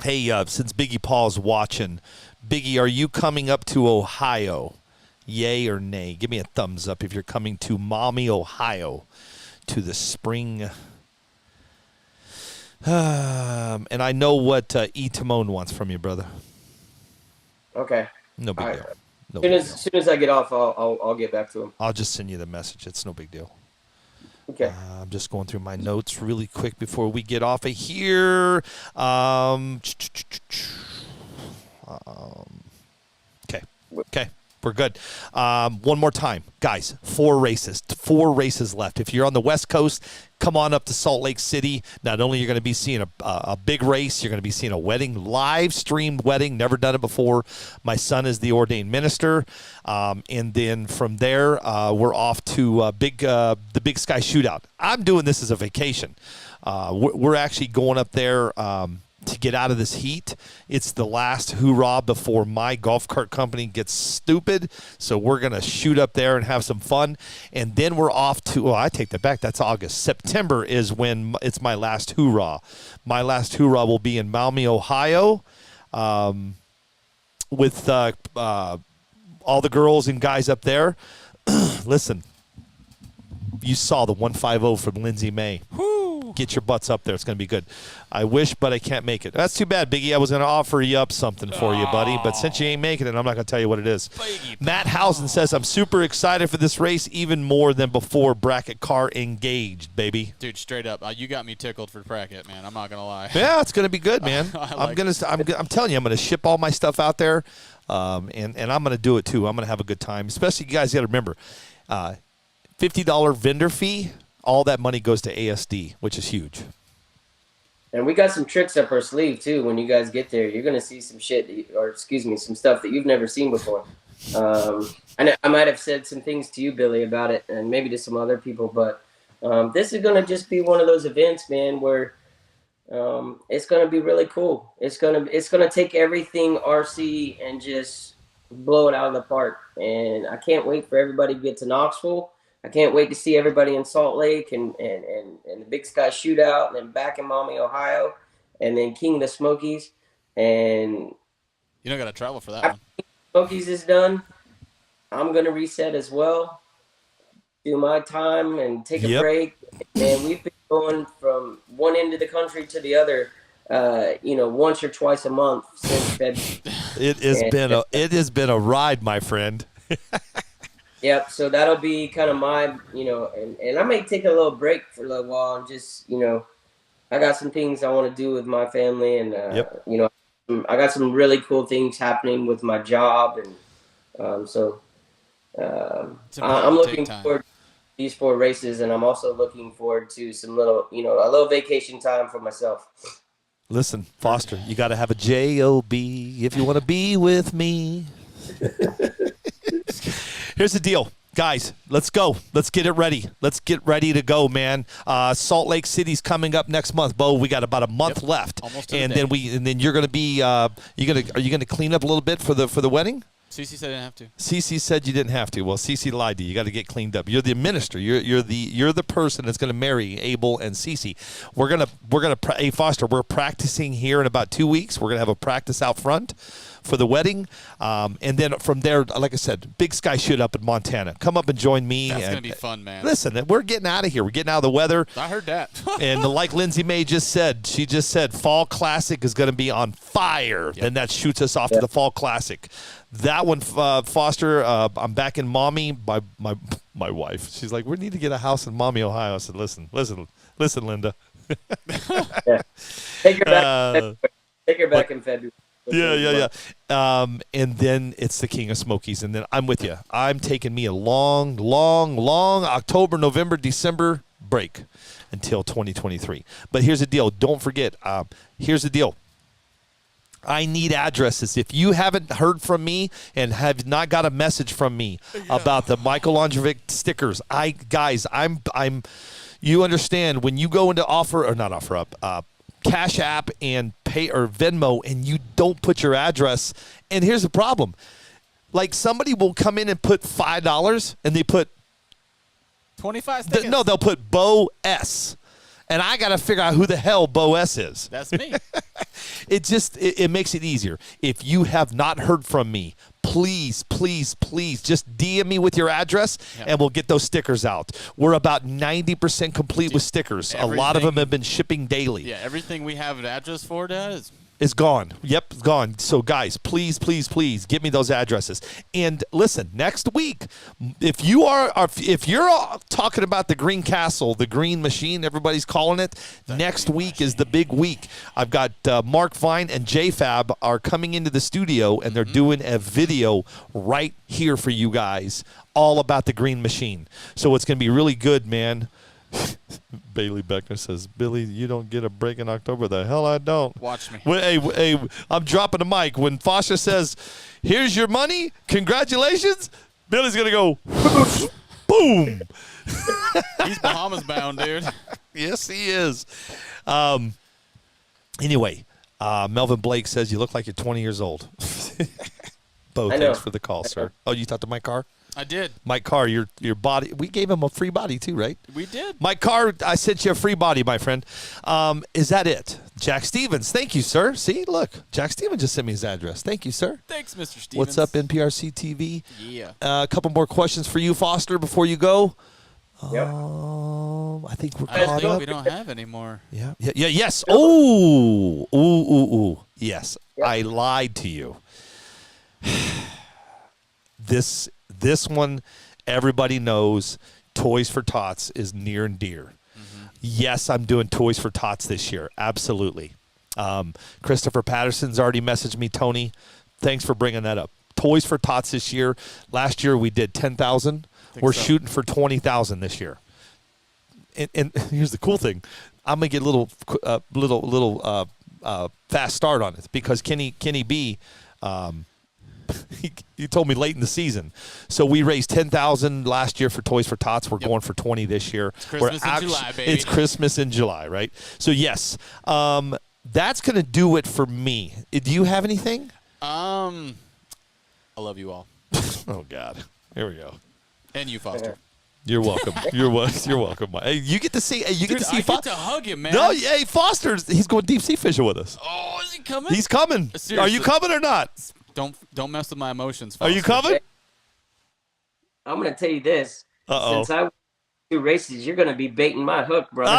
Hey, since Biggie Paul's watching, Biggie, are you coming up to Ohio? Yay or nay? Give me a thumbs up if you're coming to Maumee, Ohio, to the spring. And I know what E. Timone wants from you, brother. Okay. No big deal. No as soon as I get off, I'll get back to him. I'll just send you the message. It's no big deal. Okay. I'm just going through my notes really quick before we get off of here. Okay. We're good. One more time. Guys, 4 races. 4 races left. If you're on the West Coast, come on up to Salt Lake City. Not only you're going to be seeing a big race, you're going to be seeing a wedding, live streamed wedding. Never done it before. My son is the ordained minister. And then from there, we're off to the Big Sky Shootout. I'm doing this as a vacation. We're actually going up there to get out of this heat. It's the last hoorah before my golf cart company gets stupid. So we're going to shoot up there and have some fun. And then we're off to, I take that back. That's August. September is when it's my last hoorah. My last hoorah will be in Maumee, Ohio, with all the girls and guys up there. Listen, you saw the 150 from Lindsay May. Woo. Get your butts up there. It's going to be good. I wish, but I can't make it. That's too bad, Biggie. I was going to offer you up something for you, buddy. But since you ain't making it, I'm not going to tell you what it is. Matt Housen says, I'm super excited for this race, even more than before. Bracket car engaged, baby. Dude, straight up. You got me tickled for bracket, man. I'm not going to lie. Yeah, it's going to be good, man. I'm telling you, I'm going to ship all my stuff out there, and I'm going to do it, too. I'm going to have a good time. Especially, you guys got to remember, $50 vendor fee, all that money goes to ASD, which is huge. And we got some tricks up our sleeve, too. When you guys get there, you're going to see some some stuff that you've never seen before. I might have said some things to you, Billy, about it, and maybe to some other people, but this is going to just be one of those events, man, where it's going to be really cool. It's going to take everything RC and just blow it out of the park. And I can't wait for everybody to get to Knoxville. I can't wait to see everybody in Salt Lake and the Big Sky Shootout, and then back in Maumee, Ohio, and then King of the Smokies. And you don't got to travel for that one. Smokies is done. I'm going to reset as well, do my time and take a break. And we've been going from one end of the country to the other, once or twice a month since February. It has been a ride, my friend. Yep, so that'll be kind of my, and I may take a little break for a little while and just, I got some things I want to do with my family, and, I got some really cool things happening with my job, and I'm looking forward to these 4 races, and I'm also looking forward to some little, a little vacation time for myself. Listen, Foster, you got to have a J-O-B if you want to be with me. Here's the deal. Guys, let's go. Let's get it ready. Let's get ready to go, man. Salt Lake City's coming up next month, Bo. We got about a month left. Almost and then you're going to be are you going to clean up a little bit for the wedding? Cece said I didn't have to. Cece said you didn't have to. Well, Cece lied to you. You got to get cleaned up. You're the minister. You're the person that's going to marry Abel and Cece. We're gonna hey Foster. We're practicing here in about 2 weeks. We're gonna have a practice out front for the wedding, and then from there, like I said, Big Sky Shootout in Montana. Come up and join me. That's gonna be fun, man. Listen, we're getting out of here. We're getting out of the weather. I heard that. And like Lindsay May just said, Fall Classic is going to be on fire. Then that shoots us off to the Fall Classic. That one, Foster, I'm back in Maumee. My wife, she's like, we need to get a house in Maumee, Ohio. I said, listen, Linda. Take her back. Take her back in February. Yeah. And then it's the King of Smokies. And then I'm with you. I'm taking me a long October, November, December break until 2023. But here's the deal. Don't forget. Here's the deal. I need addresses. If you haven't heard from me and have not got a message from me about the Michael Ondrovic stickers, you understand when you go into Cash App and pay or Venmo, and you don't put your address. And here's the problem: like somebody will come in and put $5, and they put 25 stickers. No, they'll put Bo S. And I got to figure out who the hell Bo S is. That's me. It makes it easier. If you have not heard from me, please just DM me with your address, and we'll get those stickers out. We're about 90% complete with stickers. A lot of them have been shipping daily. Yeah, everything we have an address for, Dad, It's gone. Yep, it's gone. So, guys, please, please, please give me those addresses. And listen, next week, if you're talking about the Green Castle, the Green Machine, everybody's calling it. Next week is the big week. I've got Mark Vine and JFab are coming into the studio, and they're doing a video right here for you guys, all about the Green Machine. So it's going to be really good, man. Bailey Beckner says, Billy, you don't get a break in October. The hell I don't. Watch me. Hey, I'm dropping the mic. When Foster says, here's your money, congratulations, Billy's going to go, boom. He's Bahamas bound, dude. Yes, he is. Anyway, Melvin Blake says, you look like you're 20 years old. Bo, thanks for the call, sir. Oh, you talked to Mike Carr? I did. Mike Carr, your body. We gave him a free body too, right? We did. Mike Carr, I sent you a free body, my friend. Is that it? Jack Stevens, thank you, sir. See, look, Jack Stevens just sent me his address. Thank you, sir. Thanks, Mr. Stevens. What's up, NPRCTV? Yeah. A couple more questions for you, Foster, before you go. Yep. I think we're I caught think up. we don't have any more. Yeah. Yes. Ooh. Yes. Yep. I lied to you. This one, everybody knows Toys for Tots is near and dear. Mm-hmm. Yes, I'm doing Toys for Tots this year. Absolutely. Christopher Patterson's already messaged me, Tony. Thanks for bringing that up. Toys for Tots this year. Last year we did 10,000. We're shooting for 20,000 this year. And here's the cool thing. I'm going to get a little fast start on it because Kenny B, he told me late in the season. So we raised 10,000 last year for Toys for Tots. We're going for 20 this year. It's Christmas in July, baby. It's Christmas in July, right? So yes, that's going to do it for me. Do you have anything? I love you all. Oh God, here we go. And you, Foster. You're welcome. You're welcome. Hey, you get to see. You get to see. I get to hug him, man. No, hey, Foster's. He's going deep sea fishing with us. Oh, is he coming? He's coming. Seriously. Are you coming or not? Don't mess with my emotions, Are Foster. you coming? I'm going to tell you this. Uh-oh. Since I won 2 races, you're going to be baiting my hook, brother.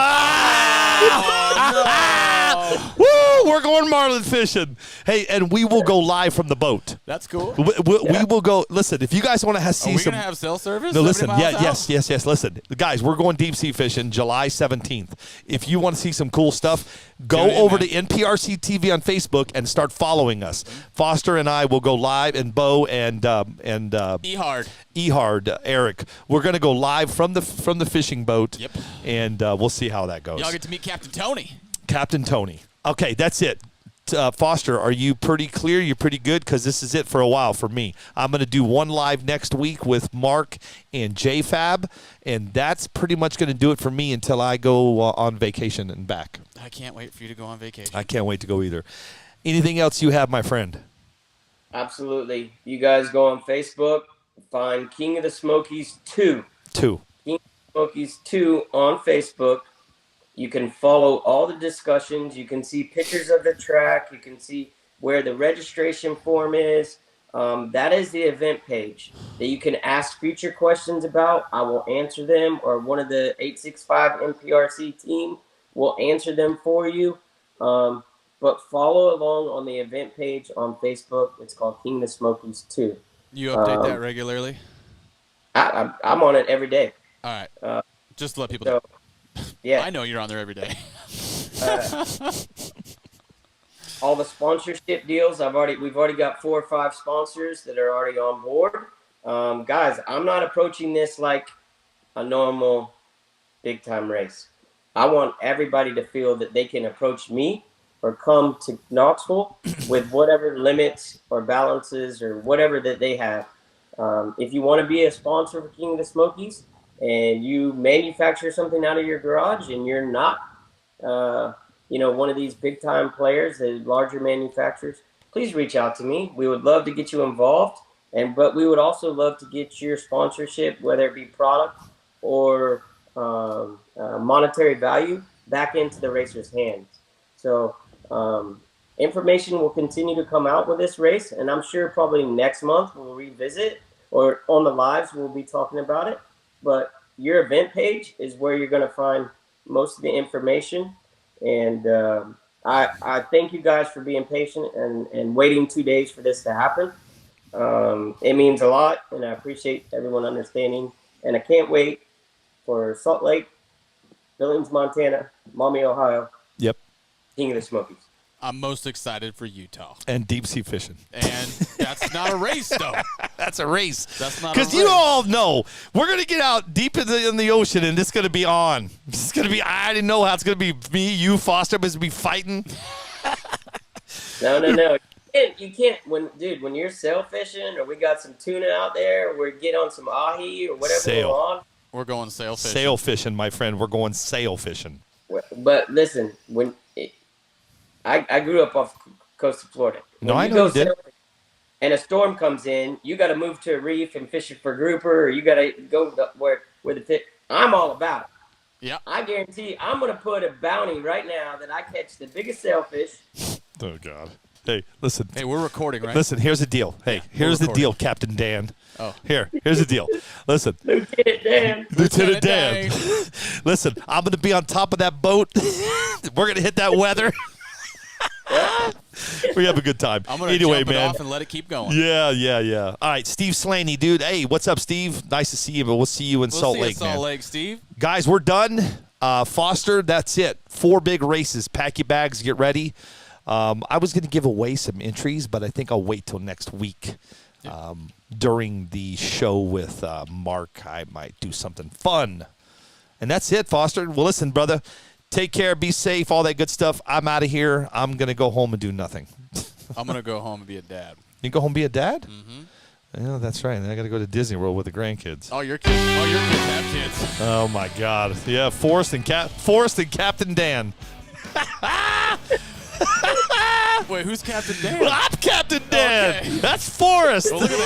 Oh, Woo! We're going marlin fishing. Hey, and we will go live from the boat. that's cool. We will go. Listen, if you guys want to see Are we some. gonna have cell service? No, listen. 70 miles out? Yes. Listen, guys, we're going deep sea fishing July 17th. If you want to see some cool stuff, go Tune in, over man. to NPRCTV on Facebook and start following us. Foster and I will go live, and Bo and Ehard, Eric. We're going to go live from the fishing boat. Yep. And we'll see how that goes. Y'all get to meet Captain Tony. Captain Tony. Okay, that's it. Foster, are you pretty clear? You're pretty good? Because this is it for a while for me. I'm going to do one live next week with Mark and JFab, and that's pretty much going to do it for me until I go on vacation and back. I can't wait for you to go on vacation. I can't wait to go either. Anything else you have, my friend? Absolutely. You guys go on Facebook, find King of the Smokies 2. 2. King of the Smokies 2 on Facebook. You can follow all the discussions. You can see pictures of the track. You can see where the registration form is. That is the event page that you can ask future questions about. I will answer them, or one of the 865 NPRC team will answer them for you. But follow along on the event page on Facebook. It's called King of the Smokies 2. You update that regularly? I'm on it every day. All right. Just to let people know. Yeah. I know you're on there every day. All the sponsorship deals, we've already got 4 or 5 sponsors that are already on board. Guys, I'm not approaching this like a normal big time race. I want everybody to feel that they can approach me or come to Knoxville with whatever limits or balances or whatever that they have. If you want to be a sponsor for King of the Smokies, and you manufacture something out of your garage and you're not, one of these big time players, the larger manufacturers, please reach out to me. We would love to get you involved, but we would also love to get your sponsorship, whether it be product or monetary value, back into the racer's hands. So information will continue to come out with this race, and I'm sure probably next month we'll revisit, or on the lives we'll be talking about it. But your event page is where you're going to find most of the information. And I thank you guys for being patient and waiting 2 days for this to happen. It means a lot, and I appreciate everyone understanding. And I can't wait for Salt Lake, Billings, Montana, Maumee, Ohio, Yep. King of the Smokies. I'm most excited for Utah. And deep sea fishing. And that's not a race, though. That's a race. That's not a Because you race. all know we're going to get out deep in the ocean, and it's going to be on. It's going to be, I didn't know how it's going to be me, you, Foster, but it's going to be fighting. No. You can't when you're sail fishing or we got some tuna out there, we get on some ahi or whatever Sail. we're on. We're going sail fishing. Sail fishing, my friend. We're going sail fishing. But listen, I grew up off coast of Florida. No, When I know you did. sailing and a storm comes in, you got to move to a reef and fish it for grouper, or you got to go where the fish. I'm all about it. Yeah. I guarantee I'm going to put a bounty right now that I catch the biggest sailfish. Oh, God. Hey, listen. Hey, we're recording, right? Listen, here's the deal. Hey, here's the recording. deal, Captain Dan. Oh. Here's the deal. Listen. Lieutenant Dan. Lieutenant Dan. Listen, I'm going to be on top of that boat. We're going to hit that weather. We have a good time. I'm gonna anyway, jump it man. off and let it keep going. Yeah. All right, Steve Slaney, dude. Hey, what's up, Steve? Nice to see you, but we'll see you in Salt Lake, man. Salt Lake, Steve. Guys, we're done. Foster, that's it. 4 big races. Pack your bags, get ready. I was going to give away some entries, but I think I'll wait till next week. During the show with Mark, I might do something fun. And that's it, Foster. Well, listen, brother. Take care, be safe, all that good stuff. I'm out of here. I'm going to go home and do nothing. I'm going to go home and be a dad. You go home and be a dad? Mm-hmm. Yeah, that's right. And I got to go to Disney World with the grandkids. Oh, your kids have kids. Oh, my God. Yeah, Forrest and Captain Dan. Wait, who's Captain Dan? Well, I'm Captain Dan. Okay. That's Forrest. Well, look at the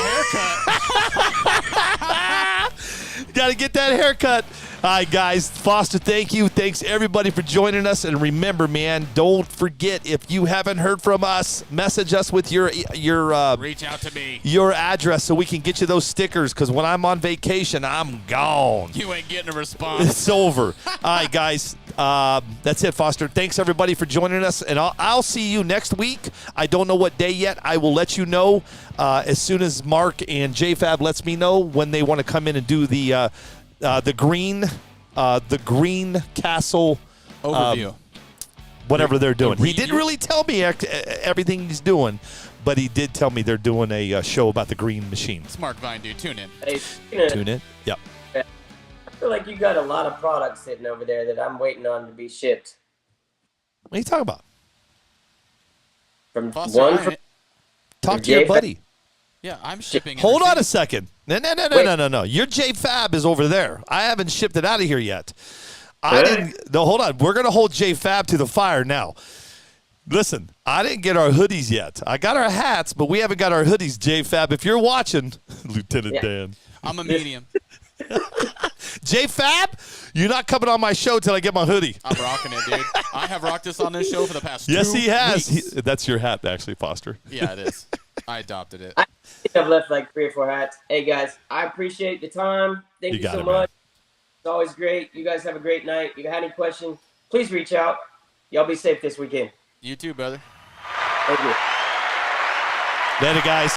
haircut. Got to get that haircut. All right, guys. Foster, thank you. Thanks, everybody, for joining us. And remember, man, don't forget, if you haven't heard from us, message us with your Reach out to me. your address so we can get you those stickers, because when I'm on vacation, I'm gone. You ain't getting a response. It's over. All right, guys. That's it, Foster. Thanks, everybody, for joining us. And I'll see you next week. I don't know what day yet. I will let you know as soon as Mark and JFab lets me know when they want to come in and do the green castle Overview. whatever they're doing. He Review? didn't really tell me everything he's doing, but he did tell me they're doing a show about the green machines. Smart Vine, dude. Tune in. Hey, Tune in. Yep. I feel like you got a lot of products sitting over there that I'm waiting on to be shipped. What are you talking about? From Foster, one I from ain't- Talk to your JFab. buddy. Yeah, I'm shipping. Hold on a everything. second. No. Wait. Your JFab is over there. I haven't shipped it out of here yet. I Really? didn't. No, hold on. We're going to hold JFab to the fire now. Listen, I didn't get our hoodies yet. I got our hats, but we haven't got our hoodies, JFab. If you're watching, Lieutenant Yeah. Dan. I'm a medium. JFab, you're not coming on my show till I get my hoodie. I'm rocking it, dude. I have rocked this on this show for the past Yes, 2 he has. weeks. That's your hat, actually, Foster. Yeah, it is. I adopted it. I think I've left like 3 or 4 hats. Hey guys, I appreciate the time. Thank You you got so it, man. much. It's always great. You guys have a great night. If you have any questions, please reach out. Y'all be safe this weekend. You too, brother. Thank you. Later, guys.